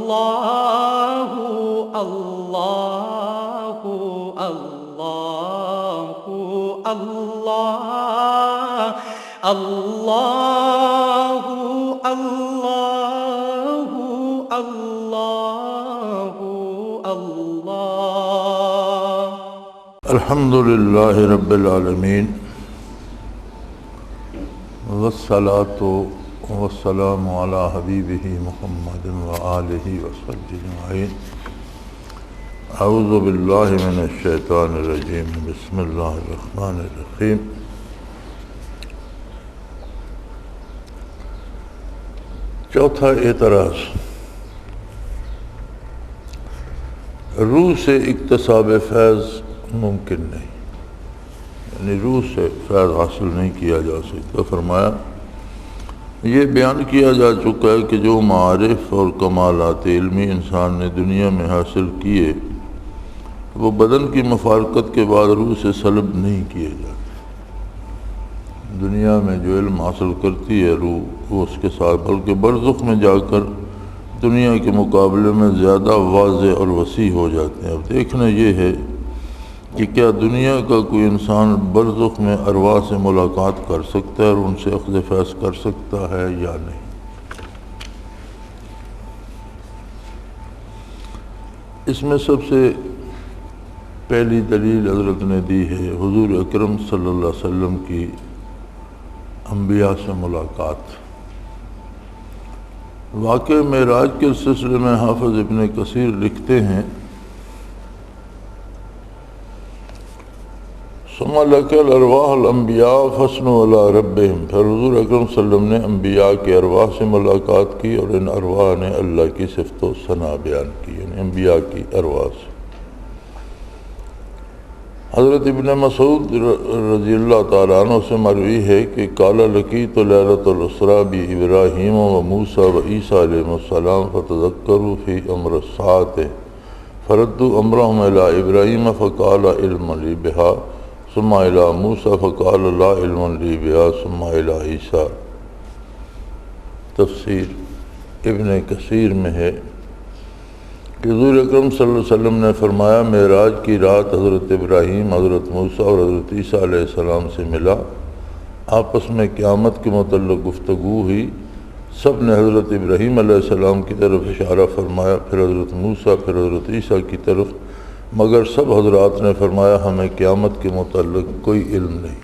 الله الله الله الله الله الله الله الله الحمد لله رب العالمين والصلاة والسلام على حبيبه محمد وآله وصحبه أجمعين. أعوذ بالله من الشيطان الرجيم. بسم الله الرحمن الرحيم. چوتھا اعتراض، روح سے اکتساب فیض ممکن نہیں، یعنی روح سے فیض حاصل نہیں کیا جا سکتا۔ فرمایا یہ بیان کیا جا چکا ہے کہ جو معارف اور کمالات علمی انسان نے دنیا میں حاصل کیے وہ بدن کی مفارقت کے بعد روح سے سلب نہیں کیے جاتے۔ دنیا میں جو علم حاصل کرتی ہے روح، وہ اس کے ساتھ بلکہ برزخ میں جا کر دنیا کے مقابلے میں زیادہ واضح اور وسیع ہو جاتے ہیں۔ اب دیکھنا یہ ہے کہ کیا دنیا کا کوئی انسان برزخ میں ارواح سے ملاقات کر سکتا ہے اور ان سے اخذ فیض کر سکتا ہے یا نہیں؟ اس میں سب سے پہلی دلیل حضرت نے دی ہے حضور اکرم صلی اللہ علیہ وسلم کی انبیاء سے ملاقات۔ واقع معراج کے سلسلے میں حافظ ابن کثیر لکھتے ہیں ثم لک الارواح الانبیاء فثنوا علی ربہم، پھر حضور اکرم صلی اللہ علیہ وسلم نے انبیاء کے ارواح سے ملاقات کی اور ان ارواح نے اللہ کی صفت و ثنا بیان کی، یعنی انبیاء کی ارواح سے۔ حضرت ابن مسعود رضی اللہ تعالیٰ عنہ سے مروی ہے کہ قال لقیت لیلۃ الاسریٰ بابراہیم و موسیٰ و عیسیٰ علیہ السلام فتذکروا فی امر الساعۃ فردوا امرهم الی ابراہیم فقال علم لی بہا ثم الی موسیٰ فقال لا علم لی بہا ثم الی عیسیٰ۔ تفسیر ابن کثیر میں ہے کہ حضور اکرم صلی اللہ علیہ وسلم نے فرمایا معراج کی رات حضرت ابراہیم، حضرت موسیٰ اور حضرت عیسیٰ علیہ السلام سے ملا، آپس میں قیامت کے متعلق گفتگو ہوئی۔ سب نے حضرت ابراہیم علیہ السلام کی طرف اشارہ فرمایا، پھر حضرت موسیٰ، پھر حضرت عیسیٰ کی طرف، مگر سب حضرات نے فرمایا ہمیں قیامت کے متعلق کوئی علم نہیں۔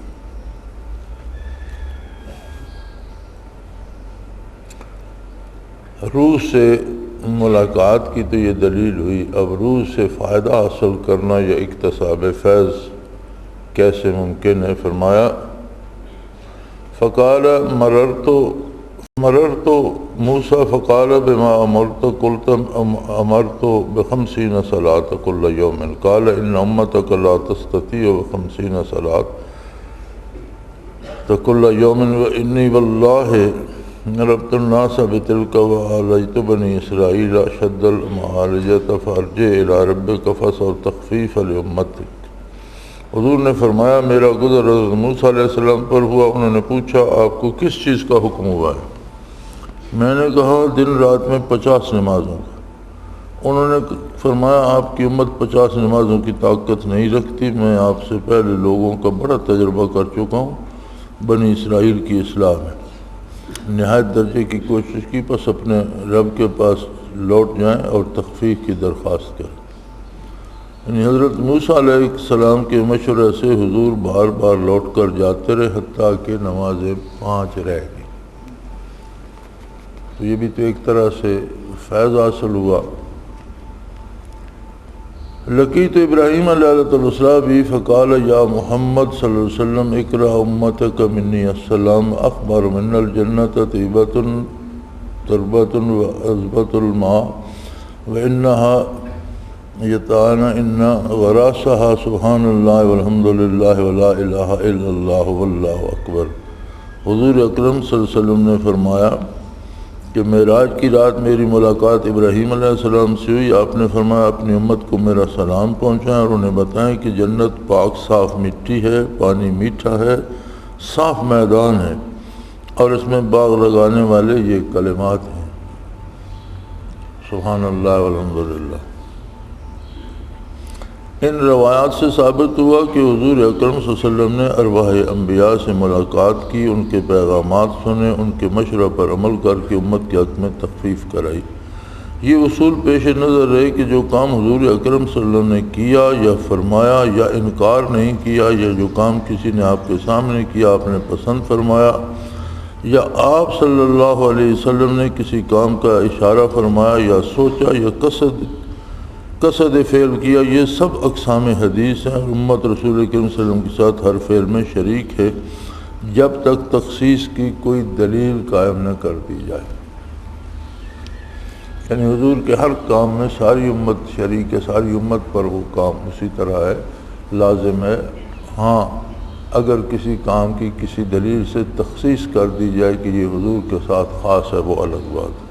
روح سے ملاقات کی تو یہ دلیل ہوئی، اب روح سے فائدہ حاصل کرنا یا اکتساب فیض کیسے ممکن ہے؟ فرمایا فقال مررت موسیٰ فقال بما امرت قلت امرت ب50 صلاۃ کل یوم قال ان امتک لا تستطیع ب50 صلاۃ کل یوم وانی واللہ ربط الناس بتلک وعلیت بنی اسرائیل شد المعالجۃ فارجع الی ربک فسأل تخفیف لامتک۔ حضور نے فرمایا میرا گزر حضرت موسیٰ علیہ السلام پر ہوا، انہوں نے پوچھا آپ کو کس چیز کا حکم ہوا ہے؟ میں نے کہا دن رات میں 50 نمازوں کا۔ انہوں نے فرمایا آپ کی امت 50 نمازوں کی طاقت نہیں رکھتی، میں آپ سے پہلے لوگوں کا بڑا تجربہ کر چکا ہوں بنی اسرائیل کی اصلاح میں، نہایت درجے کی کوشش کی، پس اپنے رب کے پاس لوٹ جائیں اور تخفیف کی درخواست کریں۔ یعنی حضرت موسیٰ علیہ السلام کے مشورے سے حضور بار بار لوٹ کر جاتے رہے حتیٰ کہ نمازیں 5 رہ گئی۔ تو یہ بھی تو ایک طرح سے فیض حاصل ہوا۔ لقیت ابراہیم علیہ السلام بھی فقال یا محمد صلی اللہ علیہ وسلم اقرأ امتک منی السلام اخبر من الجنت طیبۃ تربۃ وعذبۃ الماء وانہا یتعان ان غراسها سبحان اللہ والحمد للہ ولا الہ الا اللہ واللہ اکبر۔ حضور اکرم صلی اللہ علیہ وسلم نے فرمایا کہ معراج کی رات میری ملاقات ابراہیم علیہ السلام سے ہوئی۔ آپ نے فرمایا اپنی امت کو میرا سلام پہنچائیں اور انہیں بتائیں کہ جنت پاک صاف مٹی ہے، پانی میٹھا ہے، صاف میدان ہے اور اس میں باغ لگانے والے یہ کلمات ہیں سبحان اللہ والحمدللہ۔ ان روایات سے ثابت ہوا کہ حضور اکرم صلی اللہ علیہ وسلم نے ارواح انبیاء سے ملاقات کی، ان کے پیغامات سنے، ان کے مشورہ پر عمل کر کے امت کے حق میں تخفیف کرائی۔ یہ اصول پیش نظر رہے کہ جو کام حضور اکرم صلی اللہ علیہ وسلم نے کیا یا فرمایا یا انکار نہیں کیا، یا جو کام کسی نے آپ کے سامنے کیا آپ نے پسند فرمایا، یا آپ صلی اللہ علیہ وسلم نے کسی کام کا اشارہ فرمایا یا سوچا یا قصد فعل کیا، یہ سب اقسام حدیث ہیں، اور امت رسول کریم صلی اللہ علیہ وسلم کے ساتھ ہر فعل میں شریک ہے جب تک تخصیص کی کوئی دلیل قائم نہ کر دی جائے۔ یعنی حضور کے ہر کام میں ساری امت شریک ہے، ساری امت پر وہ کام اسی طرح ہے، لازم ہے۔ ہاں اگر کسی کام کی کسی دلیل سے تخصیص کر دی جائے کہ یہ حضور کے ساتھ خاص ہے، وہ الگ بات ہے۔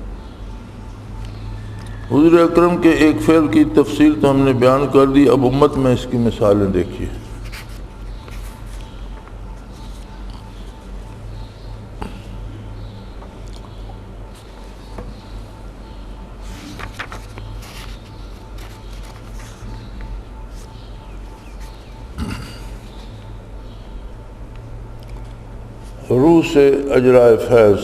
حضور اکرم کے ایک فعل کی تفصیل تو ہم نے بیان کر دی، اب امت میں اس کی مثالیں دیکھیے۔ روح سے اجرائے فیض۔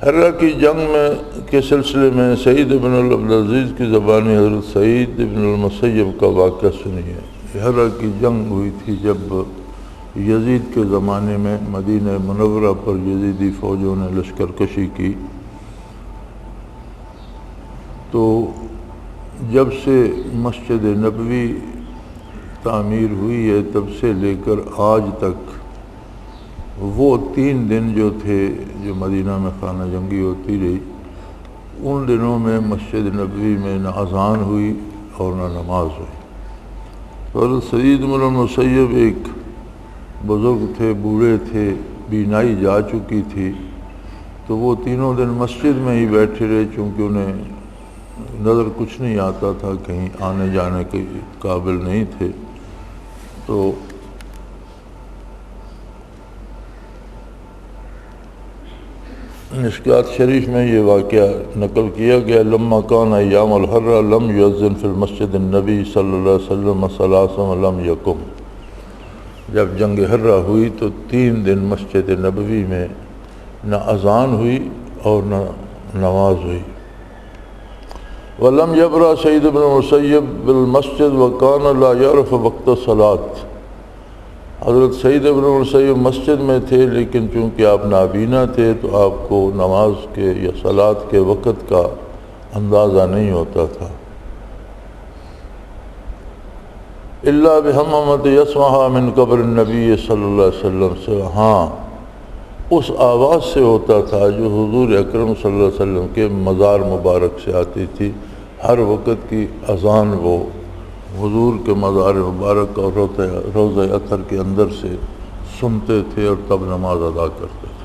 حرہ کی جنگ میں کے سلسلے میں سعید بن عبدالعزیز کی زبانی حضرت سعید بن المسیب کا واقعہ سنیے۔ حرہ کی جنگ ہوئی تھی جب یزید کے زمانے میں مدینہ منورہ پر یزیدی فوجوں نے لشکر کشی کی، تو جب سے مسجد نبوی تعمیر ہوئی ہے تب سے لے کر آج تک وہ 3 دن جو تھے جو مدینہ میں خانہ جنگی ہوتی رہی، ان دنوں میں مسجد نبوی میں نہ اذان ہوئی اور نہ نماز ہوئی۔ حضرت سعید بن المسیب ایک بزرگ تھے، بوڑھے تھے، بینائی جا چکی تھی، تو وہ 3 دن مسجد میں ہی بیٹھے رہے، چونکہ انہیں نظر کچھ نہیں آتا تھا، کہیں آنے جانے کے قابل نہیں تھے۔ تو مشکات شریف میں یہ واقعہ نقل کیا گیا، لما کان ایام الحرہ لم یؤذن فی المسجد النبی صلی اللہ علیہ وسلم ثلاثا ولم یقم۔ جب جنگ حرہ ہوئی تو 3 دن مسجد نبوی میں نہ اذان ہوئی اور نہ نماز ہوئی۔ ولم یبرأ سعید بن المسیب بالمسجد وکان لا یعرف وقت الصلاۃ۔ حضرت سعید بن المسیب مسجد میں تھے، لیکن چونکہ آپ نابینا تھے تو آپ کو نماز کے یا صلاۃ کے وقت کا اندازہ نہیں ہوتا تھا۔ الا بحمامۃ یسمعھا من قبر النبی صلی اللہ علیہ وسلم سے، ہاں اس آواز سے ہوتا تھا جو حضور اکرم صلی اللہ علیہ وسلم کے مزار مبارک سے آتی تھی۔ ہر وقت کی اذان وہ حضور کے مزار مبارک اور روضہ اطہر کے اندر سے سنتے تھے اور تب نماز ادا کرتے تھے۔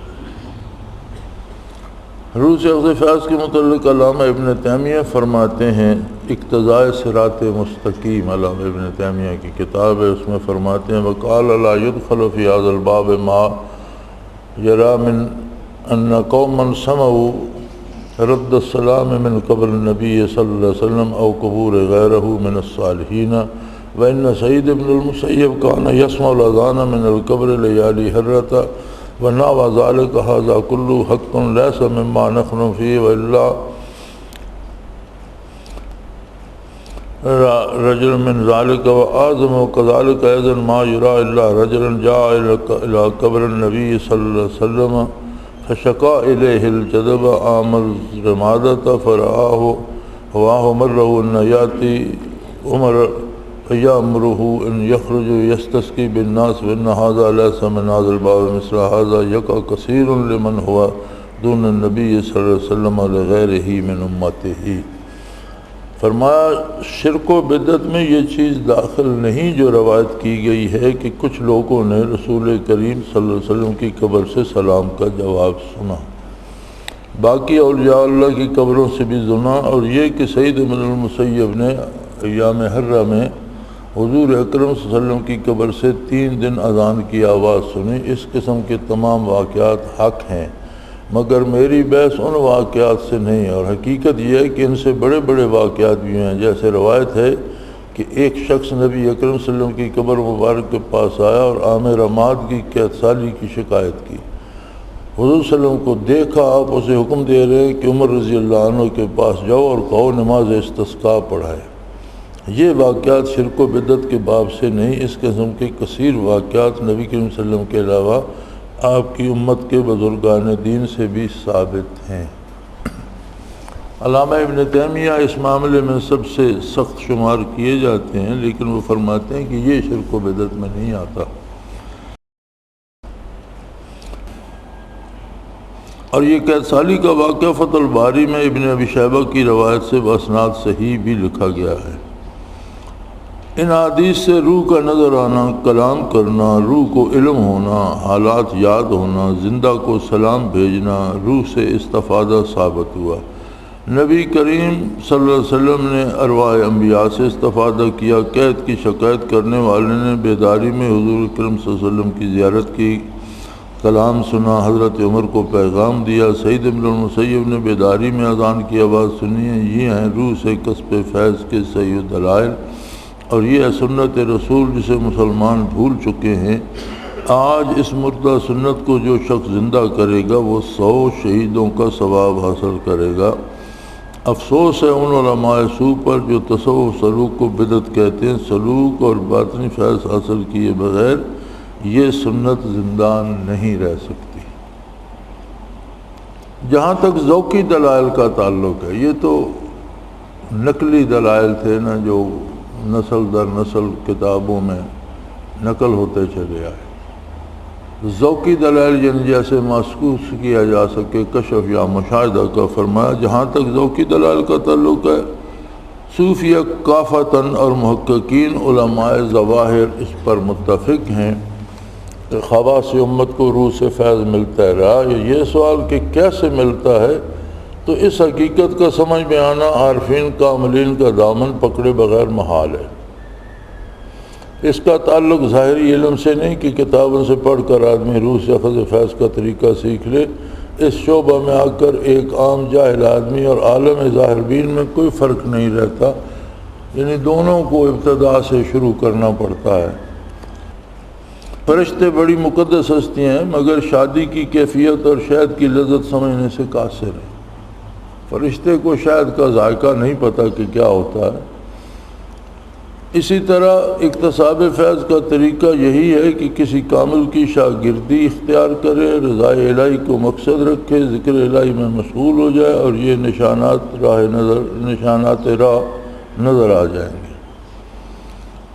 روح سے اخذ فیض کے متعلق علامہ ابن تیمیہ فرماتے ہیں، اقتضاء صراط مستقیم، علامہ ابن تیمیہ کی کتاب ہے، اس میں فرماتے ہیں وقال لا يدخل في هذا الباب ما يرى من ان قوما سمعوا رد السلام من قبر النبی صلی اللہ علیہ وسلم او قبور غیرہ من الصالحین، وان سعید بن المسیب کان یسمع الاذان من القبر لیالی حرۃ ونحو ذلک ھذا کلہ حق لیس مما نحن فیہ والا رجل من ذلك وآدم وكذلك أيضا ما يرى إلا رجلا جاء إلى قبر النبي صلى الله عليه وسلم فشقا إليه الجذب آمل رمادة فرآه هواه مره أن يأتي عمر فيأمره أن يخرج يستسقي بالناس وإن هذا ليس من هذا الباب مثل هذا يقع كثير لمن هو دون النبي صلى الله عليه وسلم لغيره من أمته۔ فرمایا شرک و بدعت میں یہ چیز داخل نہیں جو روایت کی گئی ہے کہ کچھ لوگوں نے رسول کریم صلی اللہ علیہ وسلم کی قبر سے سلام کا جواب سنا، باقی اولیاء اللہ کی قبروں سے بھی سنا، اور یہ کہ سعید بن المسیب نے ایام حرہ میں حضور اکرم صلی اللہ علیہ وسلم کی قبر سے 3 دن اذان کی آواز سنی۔ اس قسم کے تمام واقعات حق ہیں، مگر میری بحث ان واقعات سے نہیں، اور حقیقت یہ ہے کہ ان سے بڑے بڑے واقعات بھی ہیں۔ جیسے روایت ہے کہ ایک شخص نبی اکرم صلی اللہ علیہ وسلم کی قبر مبارک کے پاس آیا اور عام رماد کی قحط سالی کی شکایت کی۔ حضور صلی اللہ علیہ وسلم کو دیکھا، آپ اسے حکم دے رہے ہیں کہ عمر رضی اللہ عنہ کے پاس جاؤ اور کہو نماز استسقاء پڑھائے۔ یہ واقعات شرک و بدعت کے باب سے نہیں، اس قسم کے کثیر واقعات نبی کریم صلی اللہ علیہ وسلم کے علاوہ آپ کی امت کے بزرگان دین سے بھی ثابت ہیں۔ علامہ ابن تیمیہ اس معاملے میں سب سے سخت شمار کیے جاتے ہیں، لیکن وہ فرماتے ہیں کہ یہ شرک و بدعت میں نہیں آتا۔ اور یہ قحط سالی کا واقعہ فتح الباری میں ابن ابی شیبہ کی روایت سے باسناد صحیح بھی لکھا گیا ہے۔ ان حدیث سے روح کا نظر آنا، کلام کرنا، روح کو علم ہونا، حالات یاد ہونا، زندہ کو سلام بھیجنا، روح سے استفادہ ثابت ہوا۔ نبی کریم صلی اللہ علیہ وسلم نے ارواح انبیاء سے استفادہ کیا۔ قحط کی شکایت کرنے والے نے بیداری میں حضور اکرم صلی اللہ علیہ وسلم کی زیارت کی، کلام سنا، حضرت عمر کو پیغام دیا۔ سعید بن المسیب نے بیداری میں اذان کی آواز سنی ہے۔ یہ ہیں روح سے کسب فیض کے صحیح دلائل، اور یہ ہے سنت رسول جسے مسلمان بھول چکے ہیں۔ آج اس مردہ سنت کو جو شخص زندہ کرے گا وہ 100 شہیدوں کا ثواب حاصل کرے گا۔ افسوس ہے ان علماء سو پر جو تصوف سلوک کو بدعت کہتے ہیں۔ سلوک اور باطنی فیض حاصل کیے بغیر یہ سنت زندہ نہیں رہ سکتی۔ جہاں تک ذوقی دلائل کا تعلق ہے، یہ تو نقلی دلائل تھے نا، جو نسل در نسل کتابوں میں نقل ہوتے چلے آئے۔ ذوقی دلائل یعنی جیسے محسوس کیا جا سکے، کشف یا مشاہدہ کا فرمایا۔ جہاں تک ذوقی دلائل کا تعلق ہے، صوفیہ کافتاً اور محققین علماء ظواہر اس پر متفق ہیں کہ خواص امت کو روح سے فیض ملتا رہا۔ یہ سوال کہ کیسے ملتا ہے، تو اس حقیقت کا سمجھ میں آنا عارفین کاملین کا دامن پکڑے بغیر محال ہے۔ اس کا تعلق ظاہری علم سے نہیں کہ کتابوں سے پڑھ کر آدمی روح سے اخذ فیض کا طریقہ سیکھ لے۔ اس شعبہ میں آ کر ایک عام جاہل آدمی اور عالم ظاہر بین میں کوئی فرق نہیں رہتا، یعنی دونوں کو ابتدا سے شروع کرنا پڑتا ہے۔ فرشتے بڑی مقدس ہستیاں ہیں، مگر شادی کی کیفیت اور شہد کی لذت سمجھنے سے قاصر ہیں۔ فرشتے کو شہد کا ذائقہ نہیں پتہ کہ کیا ہوتا ہے۔ اسی طرح اکتساب فیض کا طریقہ یہی ہے کہ کسی کامل کی شاگردی اختیار کرے، رضا الہی کو مقصد رکھے، ذکر الہی میں مشغول ہو جائے، اور یہ نشانات راہ نظر آ جائیں گے۔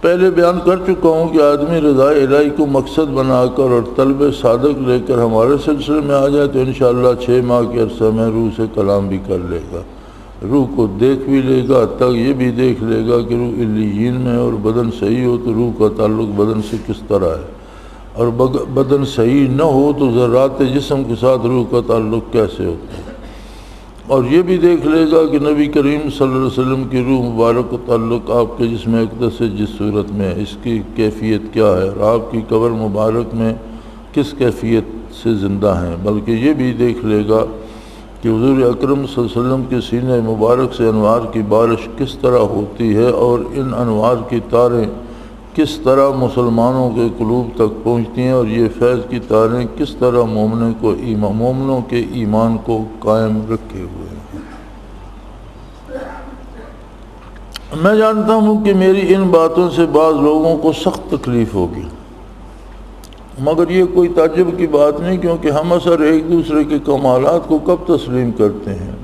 پہلے بیان کر چکا ہوں کہ آدمی رضا الہی کو مقصد بنا کر اور طلب صادق لے کر ہمارے سلسلے میں آ جائے تو انشاءاللہ 6 ماہ کے عرصے میں روح سے کلام بھی کر لے گا، روح کو دیکھ بھی لے گا، تک یہ بھی دیکھ لے گا کہ روح علیین میں اور بدن صحیح ہو تو روح کا تعلق بدن سے کس طرح ہے، اور بدن صحیح نہ ہو تو ذرات جسم کے ساتھ روح کا تعلق کیسے ہوتا ہے، اور یہ بھی دیکھ لے گا کہ نبی کریم صلی اللہ علیہ وسلم کی روح مبارک کا تعلق آپ کے جسم اقدس سے جس صورت میں ہے، اس کی کیفیت کیا ہے، اور آپ کی قبر مبارک میں کس کیفیت سے زندہ ہیں۔ بلکہ یہ بھی دیکھ لے گا کہ حضور اکرم صلی اللہ علیہ وسلم کے سینہ مبارک سے انوار کی بارش کس طرح ہوتی ہے، اور ان انوار کی تاریں کس طرح مسلمانوں کے قلوب تک پہنچتی ہیں، اور یہ فیض کی تاریں کس طرح مومنوں کے ایمان کو قائم رکھے ہوئے ہیں۔ میں جانتا ہوں کہ میری ان باتوں سے بعض لوگوں کو سخت تکلیف ہوگی، مگر یہ کوئی تعجب کی بات نہیں، کیونکہ ہم اثر ایک دوسرے کے کمالات کو کب تسلیم کرتے ہیں،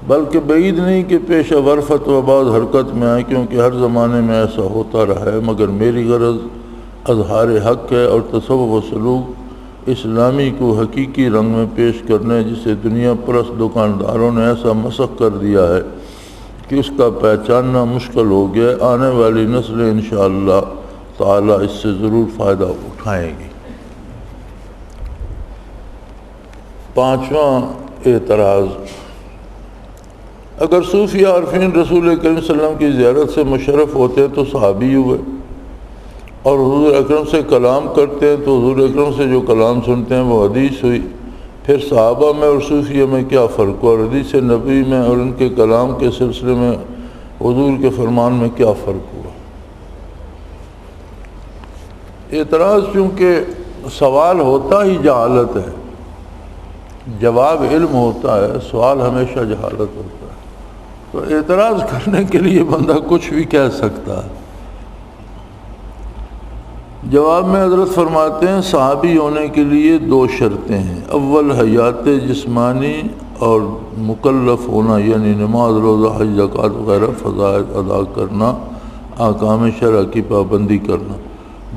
بلکہ بعید نہیں کہ پیشہ ور فتوی بعض حرکت میں آئے، کیونکہ ہر زمانے میں ایسا ہوتا رہا ہے۔ مگر میری غرض اظہار حق ہے اور تصوف و سلوک اسلامی کو حقیقی رنگ میں پیش کرنا ہے، جسے دنیا پرست دکانداروں نے ایسا مسخ کر دیا ہے کہ اس کا پہچاننا مشکل ہو گیا۔ آنے والی نسلیں انشاءاللہ تعالیٰ اس سے ضرور فائدہ اٹھائیں گی۔ 5واں اعتراض، اگر صوفیہ عارفین رسول کریم صلی اللہ علیہ وسلم کی زیارت سے مشرف ہوتے ہیں تو صحابی ہوئے، اور حضور اکرم سے کلام کرتے ہیں تو حضور اکرم سے جو کلام سنتے ہیں وہ حدیث ہوئی۔ پھر صحابہ میں اور صوفیہ میں کیا فرق ہوا، اور حدیث نبی میں اور ان کے کلام کے سلسلے میں حضور کے فرمان میں کیا فرق ہوا۔ اعتراض چونکہ سوال ہوتا ہی جہالت ہے، جواب علم ہوتا ہے، سوال ہمیشہ جہالت ہوتا ہے، تو اعتراض کرنے کے لیے بندہ کچھ بھی کہہ سکتا ہے۔ جواب میں حضرت فرماتے ہیں صحابی ہونے کے لیے 2 شرطیں ہیں۔ اول حیات جسمانی اور مکلف ہونا، یعنی نماز، روزہ، حج، زکوٰۃ وغیرہ فرائض ادا کرنا، احکام شرع کی پابندی کرنا۔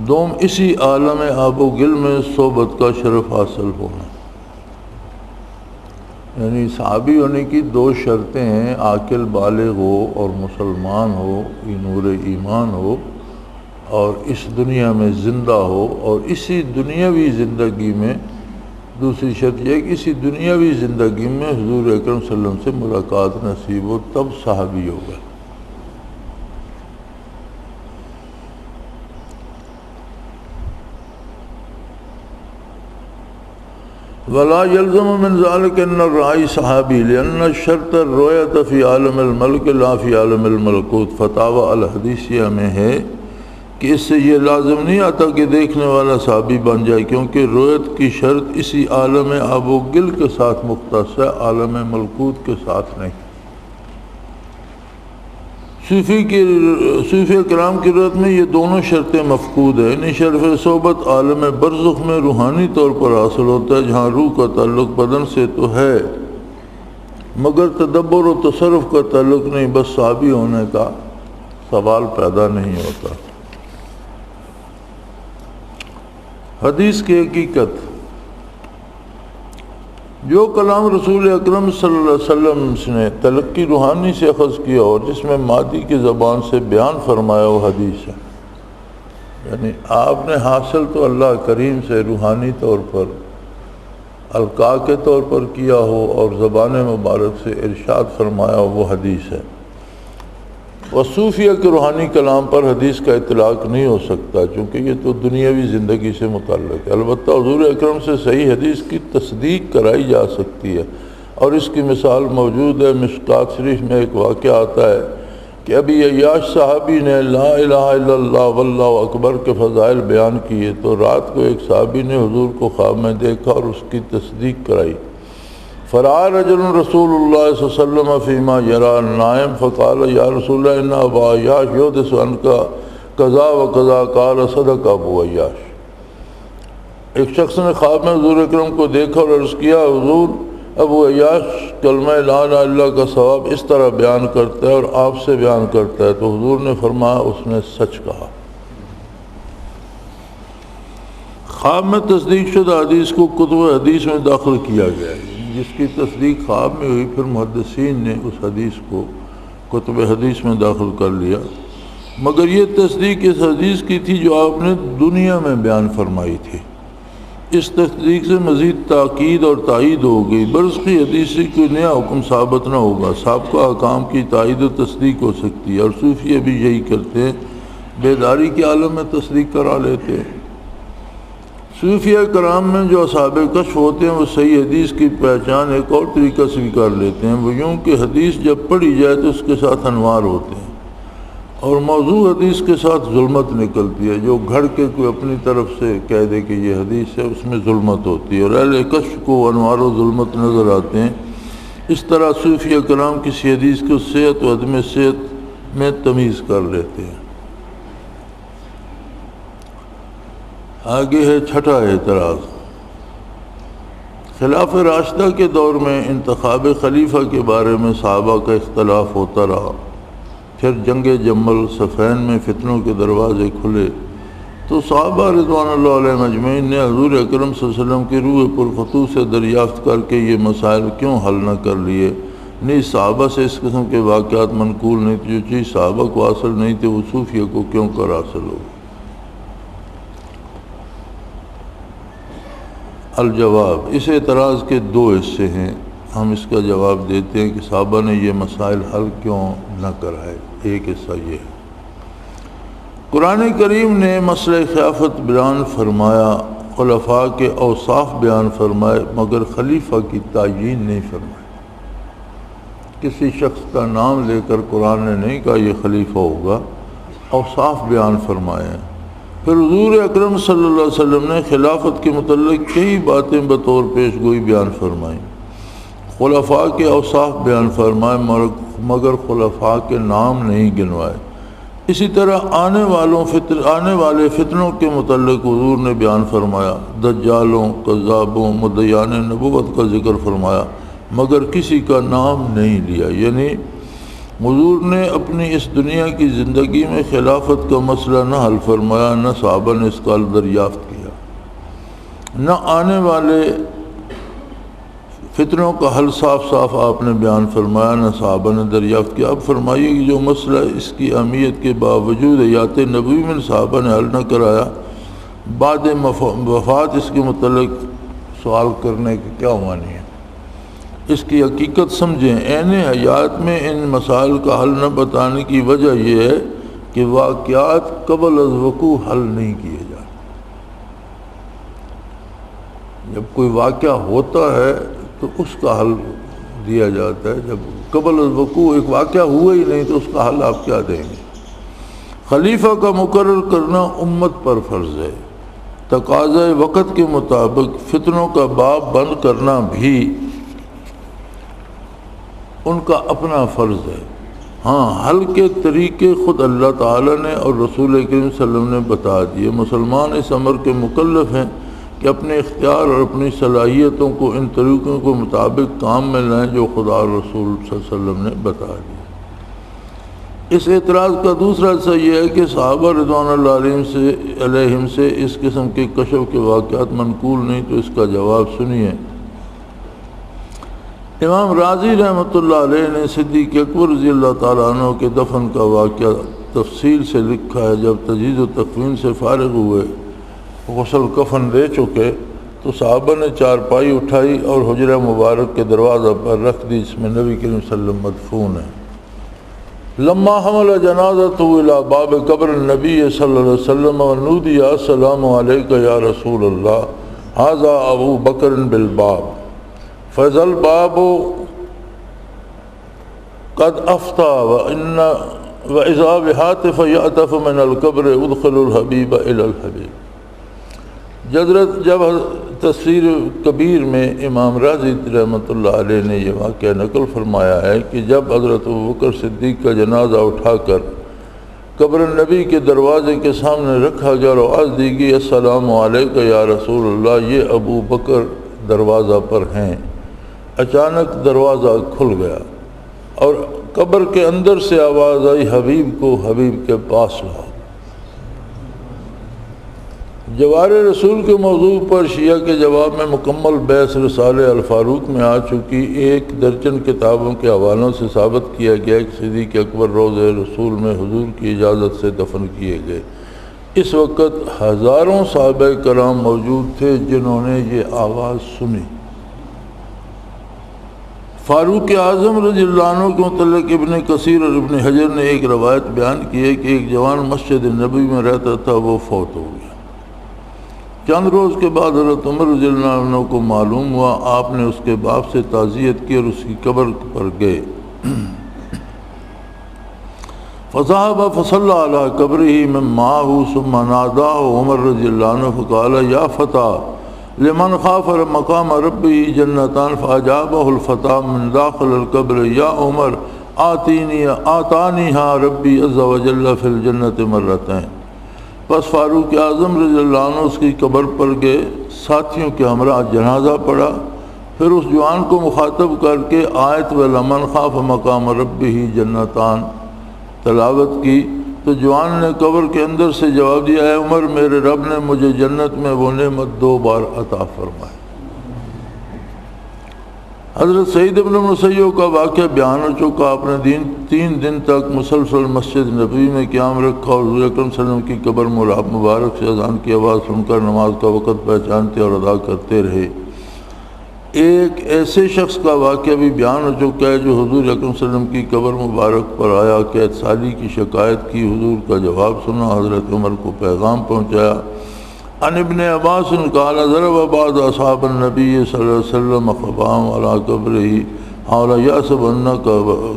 دوم اسی عالم آب و گل میں صحبت کا شرف حاصل ہونا، یعنی صحابی ہونے کی 2 شرطیں ہیں، عاقل بالغ ہو اور مسلمان ہو، نور ایمان ہو، اور اس دنیا میں زندہ ہو، اور اسی دنیاوی زندگی میں دوسری شرط یہ ہے کہ اسی دنیاوی زندگی میں حضور اکرم صلی اللہ علیہ وسلم سے ملاقات نصیب ہو، تب صحابی ہوگا۔ ولا يلزم من ذلك ان الراعي صحابي لان الشرط الرؤية في عالم الملك لا في عالم الملکوت۔ فتاوی الحدیثیہ میں ہے کہ اس سے یہ لازم نہیں آتا کہ دیکھنے والا صحابی بن جائے، کیونکہ رؤیت کی شرط اسی عالم آب و گل کے ساتھ مختص ہے، عالم ملکوت کے ساتھ نہیں۔ صوفیہ کرام کی رؤیت میں یہ دونوں شرطیں مفقود ہیں، یعنی شرف صحبت عالم برزخ میں روحانی طور پر حاصل ہوتا ہے، جہاں روح کا تعلق بدن سے تو ہے مگر تدبر و تصرف کا تعلق نہیں، بس صحابی ہونے کا سوال پیدا نہیں ہوتا۔ حدیث کی حقیقت، جو کلام رسول اکرم صلی اللہ علیہ وسلم نے تلقی روحانی سے اخذ کیا اور جس میں مادی کی زبان سے بیان فرمایا وہ حدیث ہے، یعنی آپ نے حاصل تو اللہ کریم سے روحانی طور پر القاء کے طور پر کیا ہو اور زبان مبارک سے ارشاد فرمایا ہو، وہ حدیث ہے۔ صوفیہ کے روحانی کلام پر حدیث کا اطلاق نہیں ہو سکتا، چونکہ یہ تو دنیاوی زندگی سے متعلق ہے۔ البتہ حضور اکرم سے صحیح حدیث کی تصدیق کرائی جا سکتی ہے، اور اس کی مثال موجود ہے۔ مشکات شریف میں ایک واقعہ آتا ہے کہ ابھی عیاش صحابی نے لا الہ الا اللہ واللہ اکبر کے فضائل بیان کیے، تو رات کو ایک صحابی نے حضور کو خواب میں دیکھا اور اس کی تصدیق کرائی۔ فرآ رجل رسول اللہ صلی اللہ علیہ وسلم فیما یرا نائم فقال یا رسول اللہ ان ابا عیاش یحدث عنک قضا و قضا، قال صدق ابو عیاش۔ ایک شخص نے خواب میں حضور اکرم کو دیکھا اور عرض کیا، حضور ابو عیاش کلمہ لا الہ الا اللہ کا ثواب اس طرح بیان کرتا ہے اور آپ سے بیان کرتا ہے، تو حضور نے فرمایا اس نے سچ کہا۔ خواب میں تصدیق شدہ حدیث کو کتب حدیث میں داخل کیا گیا ہے، جس کی تصدیق خواب میں ہوئی، پھر محدثین نے اس حدیث کو کتب حدیث میں داخل کر لیا، مگر یہ تصدیق اس حدیث کی تھی جو آپ نے دنیا میں بیان فرمائی تھی۔ اس تصدیق سے مزید تاکید اور تائید ہو گئی۔ برزخی حدیث سے کوئی نیا حکم ثابت نہ ہوگا، سابقہ احکام کی تائید و تصدیق ہو سکتی ہے، اور صوفیہ بھی یہی کرتے ہیں، بیداری کے عالم میں تصدیق کرا لیتے ہیں۔ صوفیہ کرام میں جو اصحاب کشف ہوتے ہیں وہ صحیح حدیث کی پہچان ایک اور طریقہ سے بھی کر لیتے ہیں، وہ یوں کہ حدیث جب پڑھی جائے تو اس کے ساتھ انوار ہوتے ہیں، اور موضوع حدیث کے ساتھ ظلمت نکلتی ہے۔ جو گھڑ کے کوئی اپنی طرف سے کہہ دے کہ یہ حدیث ہے، اس میں ظلمت ہوتی ہے، اور اہل کشف کو انوار و ظلمت نظر آتے ہیں۔ اس طرح صوفیہ کرام کسی حدیث کو صحت و عدم صحت میں تمیز کر لیتے ہیں۔ آگے ہے چھٹا اعتراض۔ خلاف راشدہ کے دور میں انتخاب خلیفہ کے بارے میں صحابہ کا اختلاف ہوتا رہا، پھر جنگ جمل صفین میں فتنوں کے دروازے کھلے، تو صحابہ رضوان اللہ علیہ مجمعین نے حضور اکرم صلی اللہ علیہ وسلم کی روح پرفتوح سے دریافت کر کے یہ مسائل کیوں حل نہ کر لیے؟ نہیں، صحابہ سے اس قسم کے واقعات منقول نہیں تھے، جو چیز صحابہ کو حاصل نہیں تھی وہ صوفیہ کو کیوں کر حاصل ہو؟ الجواب، اس اعتراض کے 2 حصے ہیں، ہم اس کا جواب دیتے ہیں کہ صحابہ نے یہ مسائل حل کیوں نہ کرائے۔ ایک حصہ یہ ہے، قرآن کریم نے مسئلہ خلافت بیان فرمایا، خلفاء کے اوصاف بیان فرمائے مگر خلیفہ کی تعیین نہیں فرمائے۔ کسی شخص کا نام لے کر قرآن نے نہیں کہا یہ خلیفہ ہوگا، اوصاف بیان فرمائے ہیں۔ پھر حضور اکرم صلی اللہ علیہ وسلم نے خلافت کے متعلق کئی باتیں بطور پیش گوئی بیان فرمائیں، خلفاء کے اوصاف بیان فرمائے مگر خلفاء کے نام نہیں گنوائے۔ اسی طرح آنے والے فتنوں کے متعلق حضور نے بیان فرمایا، دجالوں، کذابوں، مدعیان نبوت کا ذکر فرمایا مگر کسی کا نام نہیں لیا۔ یعنی حضور نے اپنی اس دنیا کی زندگی میں خلافت کا مسئلہ نہ حل فرمایا، نہ صحابہ نے اس کا حل دریافت کیا، نہ آنے والے فتنوں کا حل صاف صاف آپ نے بیان فرمایا، نہ صحابہ نے دریافت کیا۔ اب فرمائیے کہ جو مسئلہ اس کی اہمیت کے باوجود حیات نبوی میں صحابہ نے حل نہ کرایا، بعد وفات اس کے متعلق سوال کرنے کے کیا معنی ہے؟ اس کی حقیقت سمجھیں۔ عین حیات میں ان مسائل کا حل نہ بتانے کی وجہ یہ ہے کہ واقعات قبل از وقوع حل نہیں کیے جاتے۔ جب کوئی واقعہ ہوتا ہے تو اس کا حل دیا جاتا ہے، جب قبل از وقوع ایک واقعہ ہوا ہی نہیں تو اس کا حل آپ کیا دیں گے؟ خلیفہ کا مقرر کرنا امت پر فرض ہے، تقاضۂ وقت کے مطابق فتنوں کا باب بند کرنا بھی ان کا اپنا فرض ہے۔ ہاں، حل کے طریقے خود اللہ تعالیٰ نے اور رسول کریم صلی اللہ علیہ وسلم نے بتا دیے۔ مسلمان اس امر کے مکلف ہیں کہ اپنے اختیار اور اپنی صلاحیتوں کو ان طریقوں کے مطابق کام میں لائیں جو خدا اور رسول صلی اللہ علیہ وسلم نے بتا دیا۔ اس اعتراض کا دوسرا حصہ یہ ہے کہ صحابہ رضوان اللہ علیہم سے اس قسم کے کشف کے واقعات منقول نہیں، تو اس کا جواب سنیے۔ امام راضی رحمۃ اللہ علیہ نے صدیق اکبر رضی اللہ تعالیٰ عنہ کے دفن کا واقعہ تفصیل سے لکھا ہے۔ جب تجہیز و تکفین سے فارغ ہوئے، غسل کفن دے چکے، تو صحابہ نے چارپائی اٹھائی اور حجرہ مبارک کے دروازہ پر رکھ دی جس میں نبی کریم صلی اللہ علیہ وسلم مدفون ہے۔ لما حمل جنازۃ الی باب قبر النبی صلی اللہ علیہ وسلم ونودی السلام علیک یا رسول اللہ ھذا ابو بکر بالباب فَإِذَا الْبَابُ قَدْ أَفْتَى وَإِذَا بِهَاتِفٍ يَأْتَفُ مِنَ الْقَبْرِ أُدْخِلُ الْحَبِيبَ إِلَى الْحَبِيبِ۔ جب تفسیر کبیر میں امام راضی رحمۃ اللہ علیہ نے یہ واقعہ نقل فرمایا ہے کہ جب حضرت ابوبکر صدیق کا جنازہ اٹھا کر قبر نبی کے دروازے کے سامنے رکھا گیا اور آواز دی گئی السلام علیک یا رسول اللہ، یہ ابو بکر دروازہ پر ہیں، اچانک دروازہ کھل گیا اور قبر کے اندر سے آواز آئی حبیب کو حبیب کے پاس لاؤ۔ جوار رسول کے موضوع پر شیعہ کے جواب میں مکمل بحث رسالہ الفاروق میں آ چکی 1 درجن کتابوں کے حوالوں سے ثابت کیا گیا کہ صدیق اکبر روضہ رسول میں حضور کی اجازت سے دفن کیے گئے۔ اس وقت ہزاروں صحابہ کرام موجود تھے جنہوں نے یہ آواز سنی۔ فاروق اعظم رضی اللہ عنہ کے متعلق ابن کثیر اور ابن حجر نے ایک روایت بیان کی ہے کہ ایک جوان مسجد نبی میں رہتا تھا، وہ فوت ہو گیا۔ چند روز کے بعد حضرت عمر رضی اللہ عنہ کو معلوم ہوا، آپ نے اس کے باپ سے تعزیت کی اور اس کی قبر پر گئے۔ فذهب فصلى على قبره من معه ثم ناداه عمر رضی اللہ عنہ فقال یا فتى لمن خاف مقام ربه جنتان فاجابه الفتى من داخل القبر یا عمر آتانیها ربی عز وجل فی الجنت مرتين۔ بس فاروق اعظم رضی اللہ عنہ اس کی قبر پر گئے، ساتھیوں کے ہمراہ جنازہ پڑھا، پھر اس جوان کو مخاطب کر کے آیت وَلَمَنْ خَافَ مَقَامَ رَبِّهِ جَنَّتَانِ تلاوت کی، تو جوان نے قبر کے اندر سے جواب دیا، اے عمر، میرے رب نے مجھے جنت میں وہ نعمت 2 بار عطا فرمائی۔ حضرت سعید ابن مسیب کا واقعہ بیان ہو چکا۔ آپ نے 3 دن تک مسلسل مسجد نبوی میں قیام رکھا اور حضور اکرم صلی اللہ علیہ وسلم کی قبر مبارک سے اذان کی آواز سن کر نماز کا وقت پہچانتے اور ادا کرتے رہے۔ ایک ایسے شخص کا واقعہ بھی بیان ہو چکا ہے جو حضور اکرم صلی اللہ علیہ وسلم کی قبر مبارک پر آیا، قید سالی کی شکایت کی، حضور کا جواب سنا، حضرت عمر کو پیغام پہنچایا، عن ابن عباس قال ضرب بعض اصحاب النبی صلی اللہ علیہ وسلم خبام على قبره حول يحسب ان